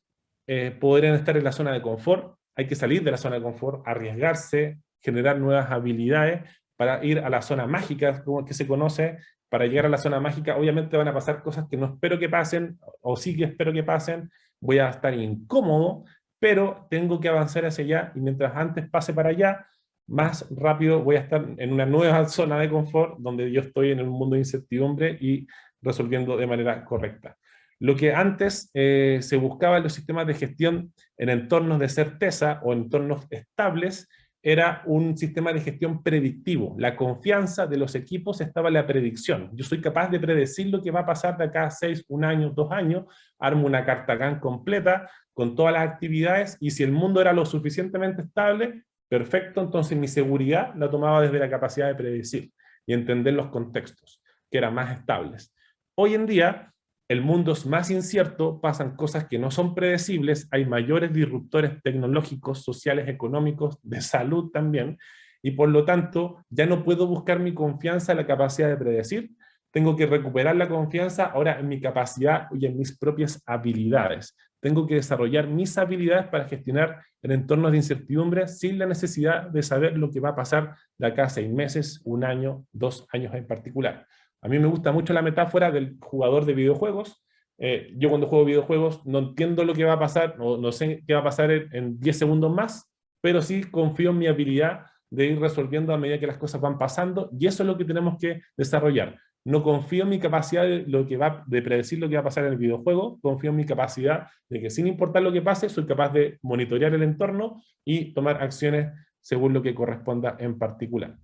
podrían estar en la zona de confort, hay que salir de la zona de confort, arriesgarse, generar nuevas habilidades para ir a la zona mágica, como que se conoce. Para llegar a la zona mágica, obviamente van a pasar cosas que no espero que pasen, o sí que espero que pasen, voy a estar incómodo, pero tengo que avanzar hacia allá, y mientras antes pase para allá, más rápido voy a estar en una nueva zona de confort, donde yo estoy en un mundo de incertidumbre y resolviendo de manera correcta. Lo que antes se buscaba en los sistemas de gestión en entornos de certeza o entornos estables era un sistema de gestión predictivo. La confianza de los equipos estaba en la predicción. Yo soy capaz de predecir lo que va a pasar de acá a 6, 1 año, 2 años, armo una carta GAN completa con todas las actividades y si el mundo era lo suficientemente estable, perfecto, entonces mi seguridad la tomaba desde la capacidad de predecir y entender los contextos, que eran más estables. Hoy en día, el mundo es más incierto, pasan cosas que no son predecibles, hay mayores disruptores tecnológicos, sociales, económicos, de salud también, y por lo tanto ya no puedo buscar mi confianza en la capacidad de predecir, tengo que recuperar la confianza ahora en mi capacidad y en mis propias habilidades. Tengo que desarrollar mis habilidades para gestionar en entornos de incertidumbre sin la necesidad de saber lo que va a pasar de acá a 6 meses, 1 año, 2 años en particular. A mí me gusta mucho la metáfora del jugador de videojuegos. Yo cuando juego videojuegos no entiendo lo que va a pasar, no sé qué va a pasar en 10 segundos más, pero sí confío en mi habilidad de ir resolviendo a medida que las cosas van pasando, y eso es lo que tenemos que desarrollar. No confío en mi capacidad de predecir lo que va a pasar en el videojuego, confío en mi capacidad de que sin importar lo que pase, soy capaz de monitorear el entorno y tomar acciones según lo que corresponda en particular.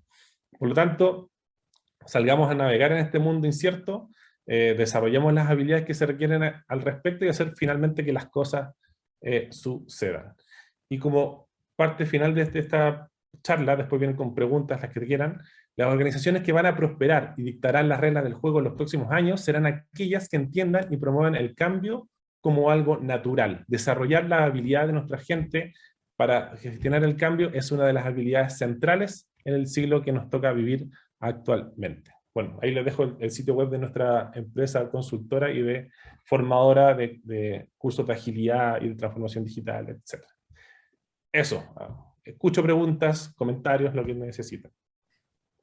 Por lo tanto, salgamos a navegar en este mundo incierto, desarrollemos las habilidades que se requieren al respecto y hacer finalmente que las cosas sucedan. Y como parte final de esta charla, después vienen con preguntas las que quieran, las organizaciones que van a prosperar y dictarán las reglas del juego en los próximos años serán aquellas que entiendan y promuevan el cambio como algo natural. Desarrollar la habilidad de nuestra gente para gestionar el cambio es una de las habilidades centrales en el siglo que nos toca vivir actualmente. Bueno, ahí les dejo el sitio web de nuestra empresa consultora y de formadora de cursos de agilidad y de transformación digital, etc. Eso, escucho preguntas, comentarios, lo que necesiten.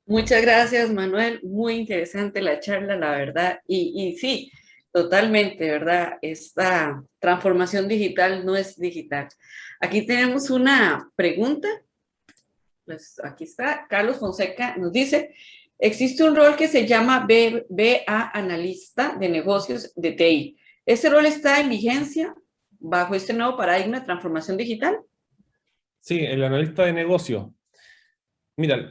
Muchas gracias, Manuel. Muy interesante la charla, la verdad. Y sí, totalmente, ¿verdad? Esta transformación digital no es digital. Aquí tenemos una pregunta. Pues aquí está. Carlos Fonseca nos dice, existe un rol que se llama BA Analista de Negocios de TI. ¿Ese rol está en vigencia bajo este nuevo paradigma de transformación digital? Sí, el analista de negocio. Mira,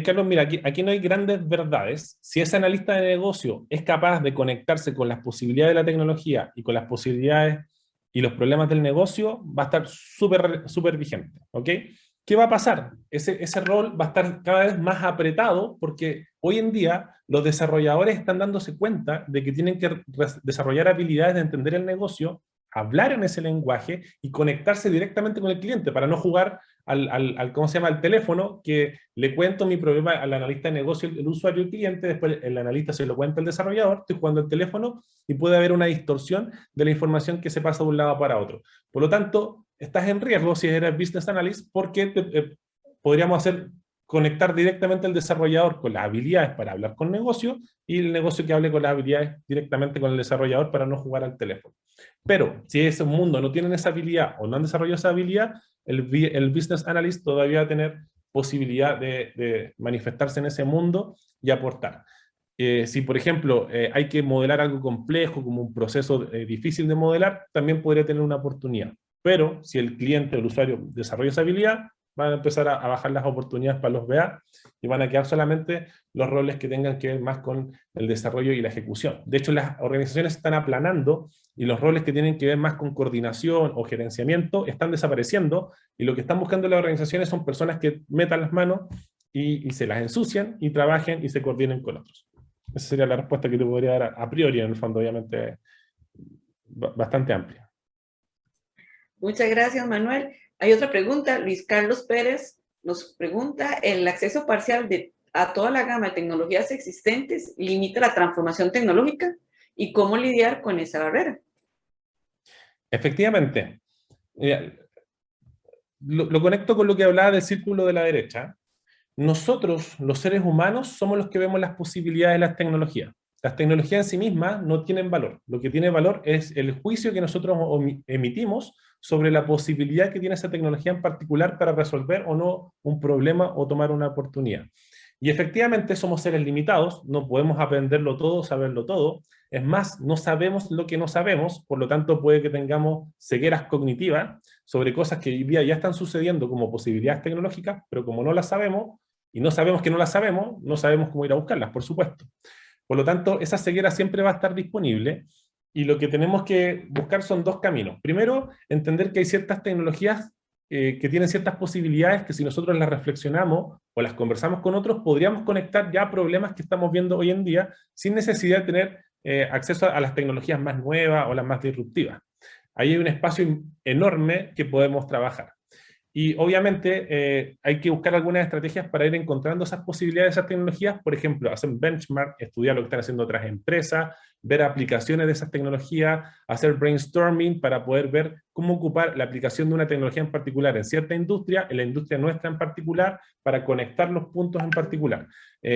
Carlos, mira, aquí no hay grandes verdades. Si ese analista de negocio es capaz de conectarse con las posibilidades de la tecnología y con las posibilidades y los problemas del negocio, va a estar súper vigente, ¿ok? ¿Qué va a pasar? Ese rol va a estar cada vez más apretado porque hoy en día los desarrolladores están dándose cuenta de que tienen que desarrollar habilidades de entender el negocio, hablar en ese lenguaje y conectarse directamente con el cliente para no jugar ¿cómo se llama? Al teléfono, que le cuento mi problema al analista de negocio, el usuario, el cliente, después el analista se lo cuenta al desarrollador, estoy jugando el teléfono y puede haber una distorsión de la información que se pasa de un lado para otro. Por lo tanto, estás en riesgo si eres business analyst porque podríamos conectar directamente al desarrollador con las habilidades para hablar con negocio y el negocio que hable con las habilidades directamente con el desarrollador para no jugar al teléfono. Pero si ese mundo no tienen esa habilidad o no han desarrollado esa habilidad, el business analyst todavía va a tener posibilidad de manifestarse en ese mundo y aportar. Si, por ejemplo, hay que modelar algo complejo, como un proceso difícil de modelar, también podría tener una oportunidad. Pero si el cliente o el usuario desarrolla esa habilidad, van a empezar a bajar las oportunidades para los BA y van a quedar solamente los roles que tengan que ver más con el desarrollo y la ejecución. De hecho, las organizaciones están aplanando y los roles que tienen que ver más con coordinación o gerenciamiento están desapareciendo, y lo que están buscando las organizaciones son personas que metan las manos y se las ensucian y trabajen y se coordinen con otros. Esa sería la respuesta que te podría dar a priori, en el fondo, obviamente, bastante amplia. Muchas gracias, Manuel. Hay otra pregunta. Luis Carlos Pérez nos pregunta, ¿el acceso parcial a toda la gama de tecnologías existentes limita la transformación tecnológica? ¿Y cómo lidiar con esa barrera? Efectivamente. Mira, lo conecto con lo que hablaba del círculo de la derecha. Nosotros, los seres humanos, somos los que vemos las posibilidades de las tecnologías. Las tecnologías en sí mismas no tienen valor. Lo que tiene valor es el juicio que nosotros emitimos sobre la posibilidad que tiene esa tecnología en particular para resolver o no un problema o tomar una oportunidad. Y efectivamente somos seres limitados, no podemos aprenderlo todo, saberlo todo. Es más, no sabemos lo que no sabemos, por lo tanto puede que tengamos cegueras cognitivas sobre cosas que hoy día ya están sucediendo como posibilidades tecnológicas, pero como no las sabemos, y no sabemos que no las sabemos, no sabemos cómo ir a buscarlas, por supuesto. Por lo tanto, esa ceguera siempre va a estar disponible, y lo que tenemos que buscar son dos caminos. Primero, entender que hay ciertas tecnologías que tienen ciertas posibilidades que si nosotros las reflexionamos o las conversamos con otros, podríamos conectar ya problemas que estamos viendo hoy en día sin necesidad de tener acceso a las tecnologías más nuevas o las más disruptivas. Ahí hay un espacio enorme que podemos trabajar. Y obviamente hay que buscar algunas estrategias para ir encontrando esas posibilidades, esas tecnologías. Por ejemplo, hacer benchmark, estudiar lo que están haciendo otras empresas, ver aplicaciones de esas tecnologías, hacer brainstorming para poder ver cómo ocupar la aplicación de una tecnología en particular en cierta industria, en la industria nuestra en particular, para conectar los puntos en particular.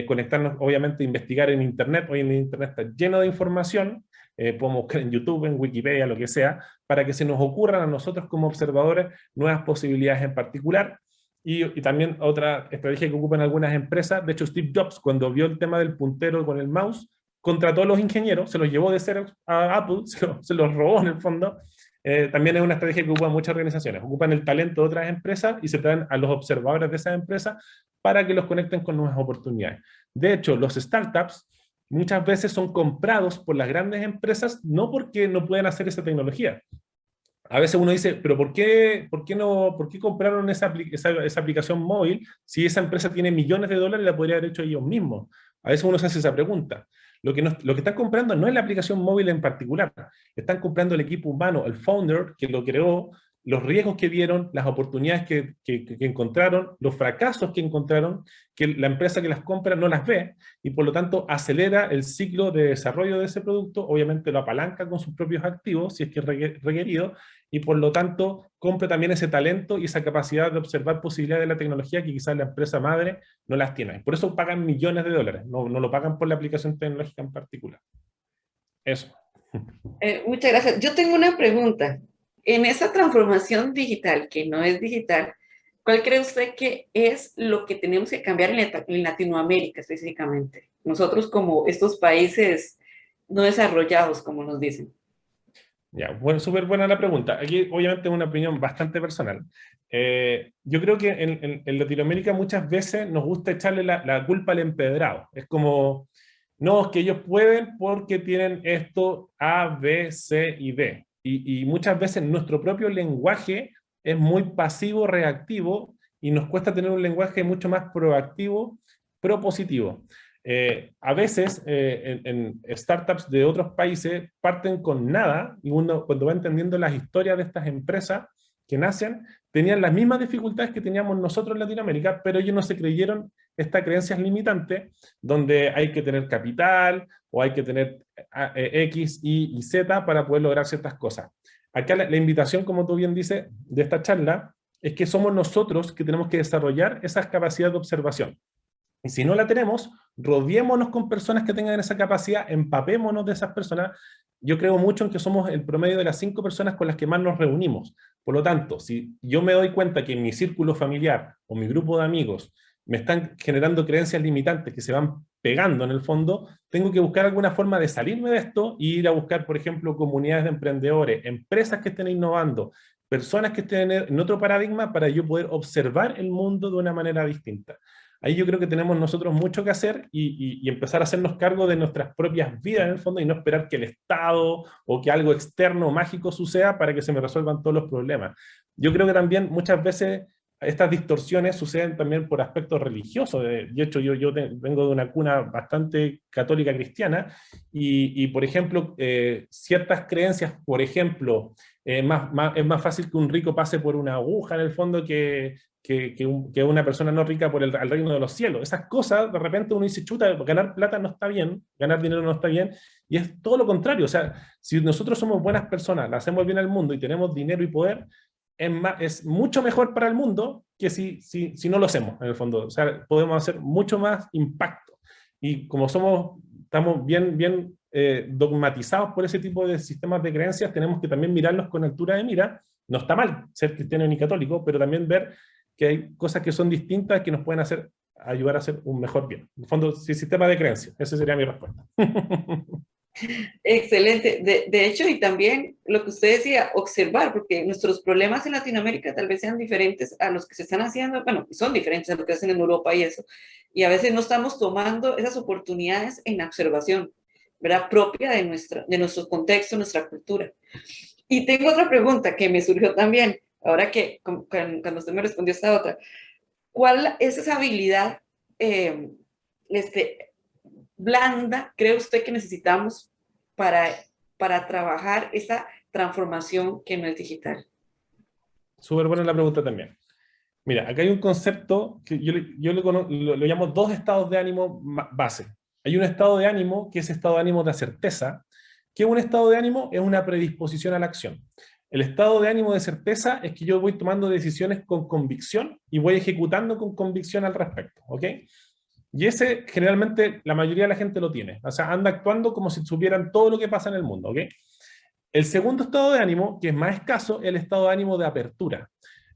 Conectarnos, obviamente, investigar en Internet. Hoy en Internet está lleno de información. Podemos buscar en YouTube, en Wikipedia, lo que sea, para que se nos ocurran a nosotros como observadores nuevas posibilidades en particular. Y también otra estrategia que ocupan algunas empresas, de hecho Steve Jobs, cuando vio el tema del puntero con el mouse, contrató a los ingenieros, se los llevó de Xerox a Apple, se los robó en el fondo. También es una estrategia que ocupan muchas organizaciones, ocupan el talento de otras empresas y se traen a los observadores de esas empresas para que los conecten con nuevas oportunidades. De hecho, los startups muchas veces son comprados por las grandes empresas, no porque no puedan hacer esa tecnología. A veces uno dice, pero ¿por qué compraron esa aplicación móvil si esa empresa tiene millones de dólares y la podría haber hecho ellos mismos? A veces uno se hace esa pregunta. Lo que están comprando no es la aplicación móvil en particular, están comprando el equipo humano, el founder que lo creó, los riesgos que vieron, las oportunidades que encontraron, los fracasos que encontraron, que la empresa que las compra no las ve, y por lo tanto acelera el ciclo de desarrollo de ese producto, obviamente lo apalanca con sus propios activos, si es que es requerido, y por lo tanto compra también ese talento y esa capacidad de observar posibilidades de la tecnología que quizás la empresa madre no las tiene. Por eso pagan millones de dólares, no lo pagan por la aplicación tecnológica en particular. Eso. Muchas gracias. Yo tengo una pregunta. En esa transformación digital, que no es digital, ¿cuál cree usted que es lo que tenemos que cambiar en Latinoamérica específicamente? Nosotros como estos países no desarrollados, como nos dicen. Ya, bueno, súper buena la pregunta. Aquí obviamente es una opinión bastante personal. Yo creo que en Latinoamérica muchas veces nos gusta echarle la culpa al empedrado. Es como, no, es que ellos pueden porque tienen esto A, B, C y D. Y muchas veces nuestro propio lenguaje es muy pasivo-reactivo y nos cuesta tener un lenguaje mucho más proactivo, propositivo. A veces en startups de otros países parten con nada y uno cuando va entendiendo las historias de estas empresas que nacen, tenían las mismas dificultades que teníamos nosotros en Latinoamérica, pero ellos no se creyeron esta creencia limitante donde hay que tener capital o hay que tener X, Y y Z para poder lograr ciertas cosas. Acá la invitación, como tú bien dices, de esta charla es que somos nosotros que tenemos que desarrollar esas capacidades de observación. Y si no la tenemos, rodeémonos con personas que tengan esa capacidad, empapémonos de esas personas. Yo creo mucho en que somos el promedio de las 5 personas con las que más nos reunimos. Por lo tanto, si yo me doy cuenta que en mi círculo familiar o mi grupo de amigos me están generando creencias limitantes que se van pegando en el fondo, tengo que buscar alguna forma de salirme de esto e ir a buscar, por ejemplo, comunidades de emprendedores, empresas que estén innovando, personas que estén en otro paradigma para yo poder observar el mundo de una manera distinta. Ahí yo creo que tenemos nosotros mucho que hacer y empezar a hacernos cargo de nuestras propias vidas en el fondo y no esperar que el Estado o que algo externo o mágico suceda para que se me resuelvan todos los problemas. Yo creo que también muchas veces estas distorsiones suceden también por aspectos religiosos. De hecho, vengo de una cuna bastante católica cristiana y por ejemplo, ciertas creencias, por ejemplo, es más fácil que un rico pase por una aguja en el fondo que una persona no rica por al reino de los cielos. Esas cosas, de repente uno dice, chuta, ganar plata no está bien, ganar dinero no está bien, y es todo lo contrario. O sea, si nosotros somos buenas personas, le hacemos bien al mundo y tenemos dinero y poder, es mucho mejor para el mundo que si no lo hacemos, en el fondo. O sea, podemos hacer mucho más impacto. Y como estamos bien dogmatizados por ese tipo de sistemas de creencias, tenemos que también mirarlos con altura de mira. No está mal ser cristiano ni católico, pero también ver que hay cosas que son distintas que nos pueden ayudar a hacer un mejor bien. En el fondo, sistema de creencias. Esa sería mi respuesta. Excelente. De hecho, y también lo que usted decía, observar, porque nuestros problemas en Latinoamérica tal vez sean diferentes a los que se están haciendo, bueno, son diferentes a lo que hacen en Europa y eso, y a veces no estamos tomando esas oportunidades en la observación, ¿verdad? Propia de nuestro contexto, nuestra cultura. Y tengo otra pregunta que me surgió también, ahora que cuando usted me respondió esta otra. ¿Cuál es esa habilidad blanda, cree usted que necesitamos para trabajar esa transformación que no es digital? Súper buena la pregunta también. Mira, acá hay un concepto que yo lo llamo dos estados de ánimo base. Hay un estado de ánimo que es estado de ánimo de certeza, que un estado de ánimo es una predisposición a la acción. El estado de ánimo de certeza es que yo voy tomando decisiones con convicción y voy ejecutando con convicción al respecto, ¿ok? Y ese generalmente la mayoría de la gente lo tiene, o sea, anda actuando como si supieran todo lo que pasa en el mundo, ¿ok? El segundo estado de ánimo, que es más escaso, es el estado de ánimo de apertura.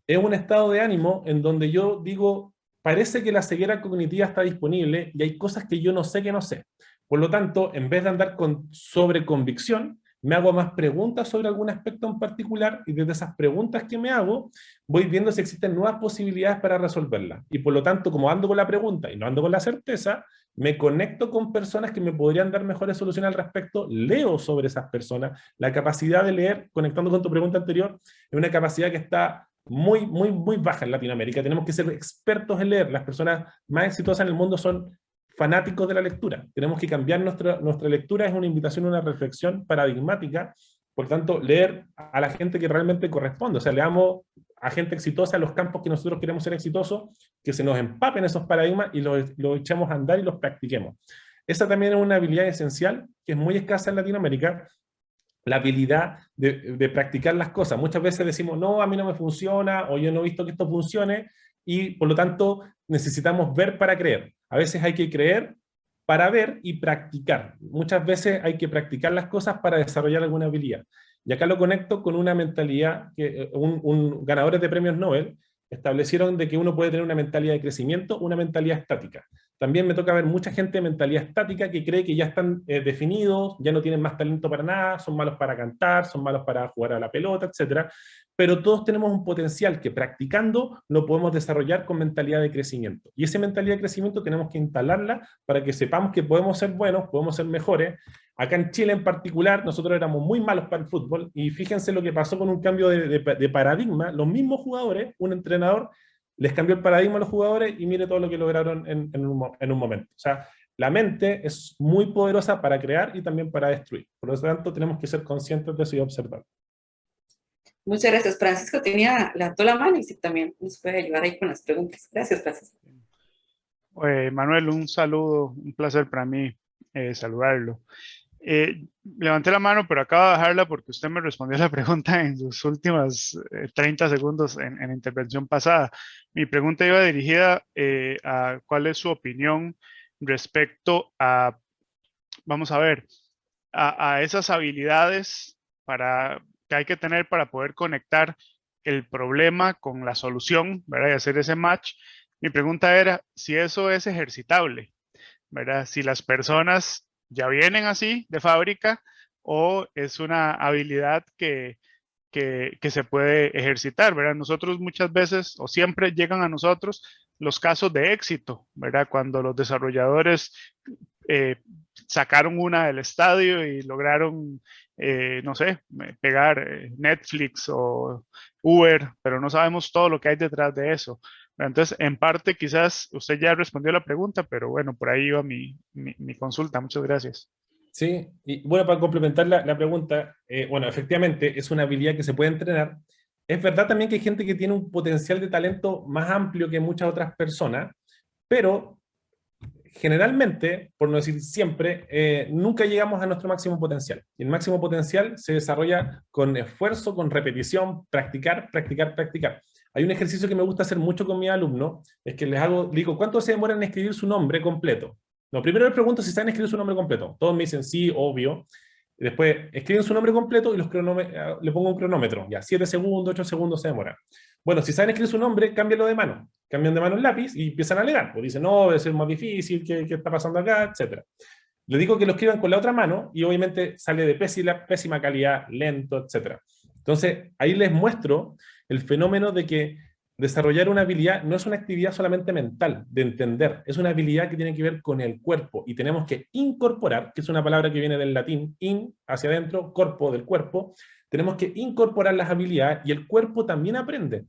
Es un estado de ánimo en donde yo digo, parece que la ceguera cognitiva está disponible y hay cosas que yo no sé que no sé. Por lo tanto, en vez de andar con sobreconvicción, me hago más preguntas sobre algún aspecto en particular y desde esas preguntas que me hago, voy viendo si existen nuevas posibilidades para resolverlas. Y por lo tanto, como ando con la pregunta y no ando con la certeza, me conecto con personas que me podrían dar mejores soluciones al respecto, leo sobre esas personas. La capacidad de leer, conectando con tu pregunta anterior, es una capacidad que está muy baja en Latinoamérica. Tenemos que ser expertos en leer. Las personas más exitosas en el mundo son fanáticos de la lectura. Tenemos que cambiar nuestra lectura, es una invitación a una reflexión paradigmática. Por tanto, leer a la gente que realmente corresponde. O sea, leamos a gente exitosa en los campos que nosotros queremos ser exitosos, que se nos empapen esos paradigmas y los echemos a andar y los practiquemos. Esa también es una habilidad esencial que es muy escasa en Latinoamérica, la habilidad de practicar las cosas. Muchas veces decimos, no, a mí no me funciona, o yo no he visto que esto funcione, y por lo tanto necesitamos ver para creer. A veces hay que creer para ver y practicar. Muchas veces hay que practicar las cosas para desarrollar alguna habilidad. Y acá lo conecto con una mentalidad que ganadores de premios Nobel establecieron de que uno puede tener una mentalidad de crecimiento, una mentalidad estática. También me toca ver mucha gente de mentalidad estática que cree que ya están definidos, ya no tienen más talento para nada, son malos para cantar, son malos para jugar a la pelota, etcétera. Pero todos tenemos un potencial que practicando lo podemos desarrollar con mentalidad de crecimiento. Y esa mentalidad de crecimiento tenemos que instalarla para que sepamos que podemos ser buenos, podemos ser mejores. Acá en Chile en particular, nosotros éramos muy malos para el fútbol y fíjense lo que pasó con un cambio de paradigma. Los mismos jugadores, un entrenador les cambió el paradigma a los jugadores y mire todo lo que lograron en un momento. O sea, la mente es muy poderosa para crear y también para destruir. Por lo tanto, tenemos que ser conscientes de eso y observar. Muchas gracias. Francisco levantó la mano y sí, también nos puede ayudar ahí con las preguntas. Gracias, Francisco. Manuel, un saludo, un placer para mí saludarlo. Levanté la mano, pero acabo de bajarla porque usted me respondió la pregunta en sus últimas 30 segundos en la intervención pasada. Mi pregunta iba dirigida a cuál es su opinión respecto a, vamos a ver, a esas habilidades que hay que tener para poder conectar el problema con la solución, ¿verdad? Y hacer ese match. Mi pregunta era si eso es ejercitable, ¿verdad? Si las personas ya vienen así de fábrica o es una habilidad que se puede ejercitar, ¿verdad? Nosotros muchas veces o siempre llegan a nosotros los casos de éxito, ¿verdad? Cuando los desarrolladores sacaron una del estadio y lograron no sé, pegar Netflix o Uber, pero no sabemos todo lo que hay detrás de eso. Entonces, en parte, quizás usted ya respondió la pregunta, pero bueno, por ahí iba mi consulta. Muchas gracias. Sí, y bueno, para complementar la pregunta, bueno, efectivamente es una habilidad que se puede entrenar. Es verdad también que hay gente que tiene un potencial de talento más amplio que muchas otras personas, pero generalmente, por no decir siempre, nunca llegamos a nuestro máximo potencial. Y el máximo potencial se desarrolla con esfuerzo, con repetición, practicar, practicar, practicar. Hay un ejercicio que me gusta hacer mucho con mis alumnos, es que les digo, ¿cuánto se demoran en escribir su nombre completo? No, primero les pregunto si saben escribir su nombre completo. Todos me dicen sí, obvio. Después escriben su nombre completo y le pongo un cronómetro. Ya, 7 segundos, 8 segundos se demora. Bueno, si saben escribir su nombre, cámbianlo de mano. Cambian de mano el lápiz y empiezan a alegar. Pues dicen, no, debe ser más difícil, ¿qué está pasando acá? Etcétera. Les digo que lo escriban con la otra mano y obviamente sale de pésima calidad, lento, etcétera. Entonces, ahí les muestro el fenómeno de que desarrollar una habilidad no es una actividad solamente mental, de entender, es una habilidad que tiene que ver con el cuerpo y tenemos que incorporar, que es una palabra que viene del latín, in, hacia adentro, corpo, del cuerpo, tenemos que incorporar las habilidades y el cuerpo también aprende.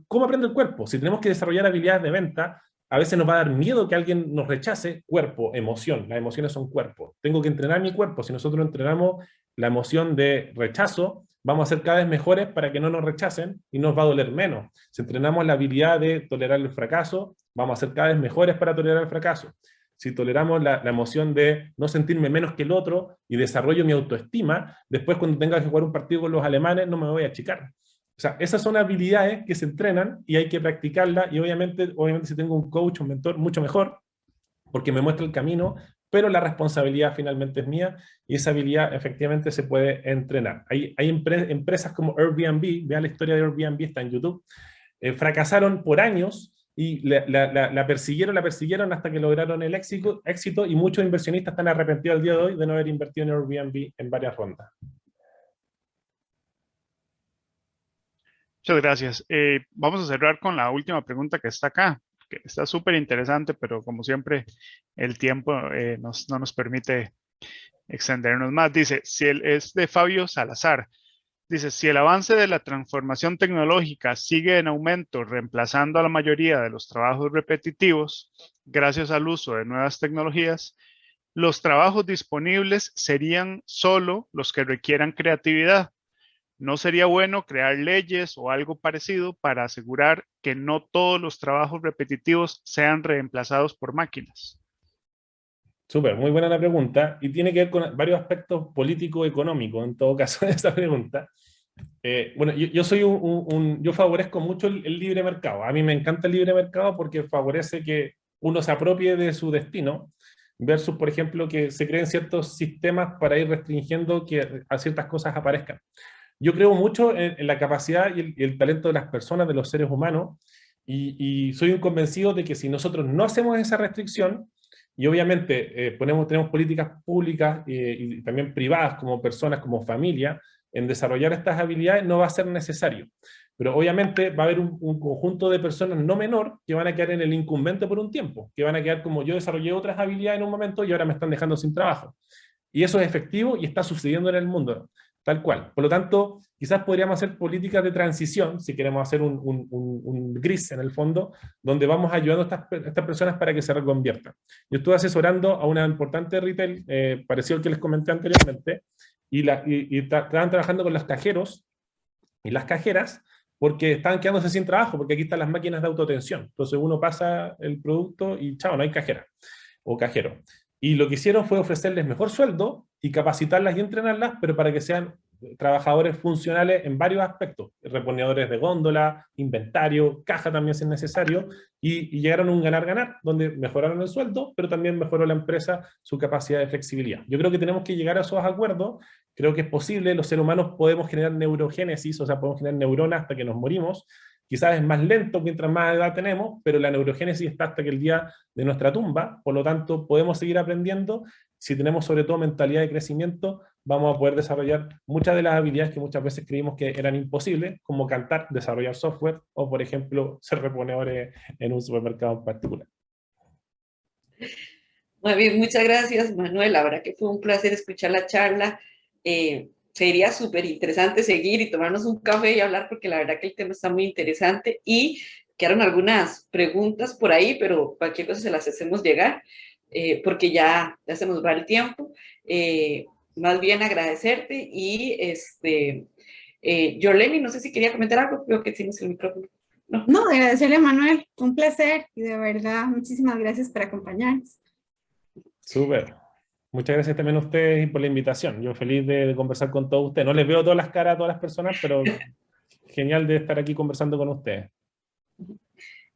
¿Cómo aprende el cuerpo? Si tenemos que desarrollar habilidades de venta, a veces nos va a dar miedo que alguien nos rechace, cuerpo, emoción, las emociones son cuerpo. Tengo que entrenar mi cuerpo, si nosotros entrenamos la emoción de rechazo, vamos a ser cada vez mejores para que no nos rechacen y nos va a doler menos. Si entrenamos la habilidad de tolerar el fracaso, vamos a ser cada vez mejores para tolerar el fracaso. Si toleramos la emoción de no sentirme menos que el otro y desarrollo mi autoestima, después cuando tenga que jugar un partido con los alemanes no me voy a achicar. O sea, esas son habilidades que se entrenan y hay que practicarlas y obviamente si tengo un coach, un mentor, mucho mejor, porque me muestra el camino, pero la responsabilidad finalmente es mía y esa habilidad efectivamente se puede entrenar. Hay empresas como Airbnb, vean la historia de Airbnb, está en YouTube, fracasaron por años y la persiguieron hasta que lograron el éxito y muchos inversionistas están arrepentidos al día de hoy de no haber invertido en Airbnb en varias rondas. Muchas gracias. Vamos a cerrar con la última pregunta que está acá, que está súper interesante, pero como siempre, el tiempo no nos permite extendernos más. Dice, es de Fabio Salazar. Dice, si el avance de la transformación tecnológica sigue en aumento, reemplazando a la mayoría de los trabajos repetitivos, gracias al uso de nuevas tecnologías, los trabajos disponibles serían solo los que requieran creatividad. ¿No sería bueno crear leyes o algo parecido para asegurar que no todos los trabajos repetitivos sean reemplazados por máquinas? Súper, muy buena la pregunta y tiene que ver con varios aspectos político-económicos en todo caso de esa pregunta. Bueno, yo favorezco mucho el libre mercado. A mí me encanta el libre mercado porque favorece que uno se apropie de su destino versus, por ejemplo, que se creen ciertos sistemas para ir restringiendo que a ciertas cosas aparezcan. Yo creo mucho en la capacidad y el talento de las personas, de los seres humanos, y soy un convencido de que si nosotros no hacemos esa restricción, y obviamente tenemos políticas públicas y también privadas como personas, como familia, en desarrollar estas habilidades no va a ser necesario. Pero obviamente va a haber un conjunto de personas no menor que van a quedar en el incumbente por un tiempo, que van a quedar como yo desarrollé otras habilidades en un momento y ahora me están dejando sin trabajo. Y eso es efectivo y está sucediendo en el mundo, tal cual. Por lo tanto, quizás podríamos hacer políticas de transición, si queremos hacer un gris en el fondo, donde vamos ayudando a estas personas para que se reconviertan. Yo estuve asesorando a una importante retail, parecido al que les comenté anteriormente, y estaban trabajando con los cajeros y las cajeras, porque estaban quedándose sin trabajo, porque aquí están las máquinas de autoatención. Entonces uno pasa el producto y chao, no hay cajera o cajero. Y lo que hicieron fue ofrecerles mejor sueldo y capacitarlas y entrenarlas, pero para que sean trabajadores funcionales en varios aspectos, reponedores de góndola, inventario, caja también si es necesario, y llegaron a un ganar-ganar, donde mejoraron el sueldo, pero también mejoró la empresa su capacidad de flexibilidad. Yo creo que tenemos que llegar a esos acuerdos, creo que es posible, los seres humanos podemos generar neurogénesis, o sea, podemos generar neuronas hasta que nos morimos, quizás es más lento mientras más edad tenemos, pero la neurogénesis está hasta que el día de nuestra tumba, por lo tanto podemos seguir aprendiendo. Si tenemos sobre todo mentalidad de crecimiento, vamos a poder desarrollar muchas de las habilidades que muchas veces creímos que eran imposibles, como cantar, desarrollar software o, por ejemplo, ser reponedores en un supermercado en particular. Muy bien, muchas gracias, Manuel. La verdad que fue un placer escuchar la charla. sería súper interesante seguir y tomarnos un café y hablar, porque la verdad que el tema está muy interesante y quedaron algunas preguntas por ahí, pero cualquier cosa se las hacemos llegar, porque ya se nos va el tiempo. Más bien agradecerte y Yorleni, no sé si quería comentar algo, creo que tienes el micrófono. No, agradecerle a Manuel, un placer y de verdad muchísimas gracias por acompañarnos. Súper. Muchas gracias también a ustedes por la invitación. Yo feliz de conversar con todos ustedes. No les veo todas las caras a todas las personas, pero genial de estar aquí conversando con ustedes.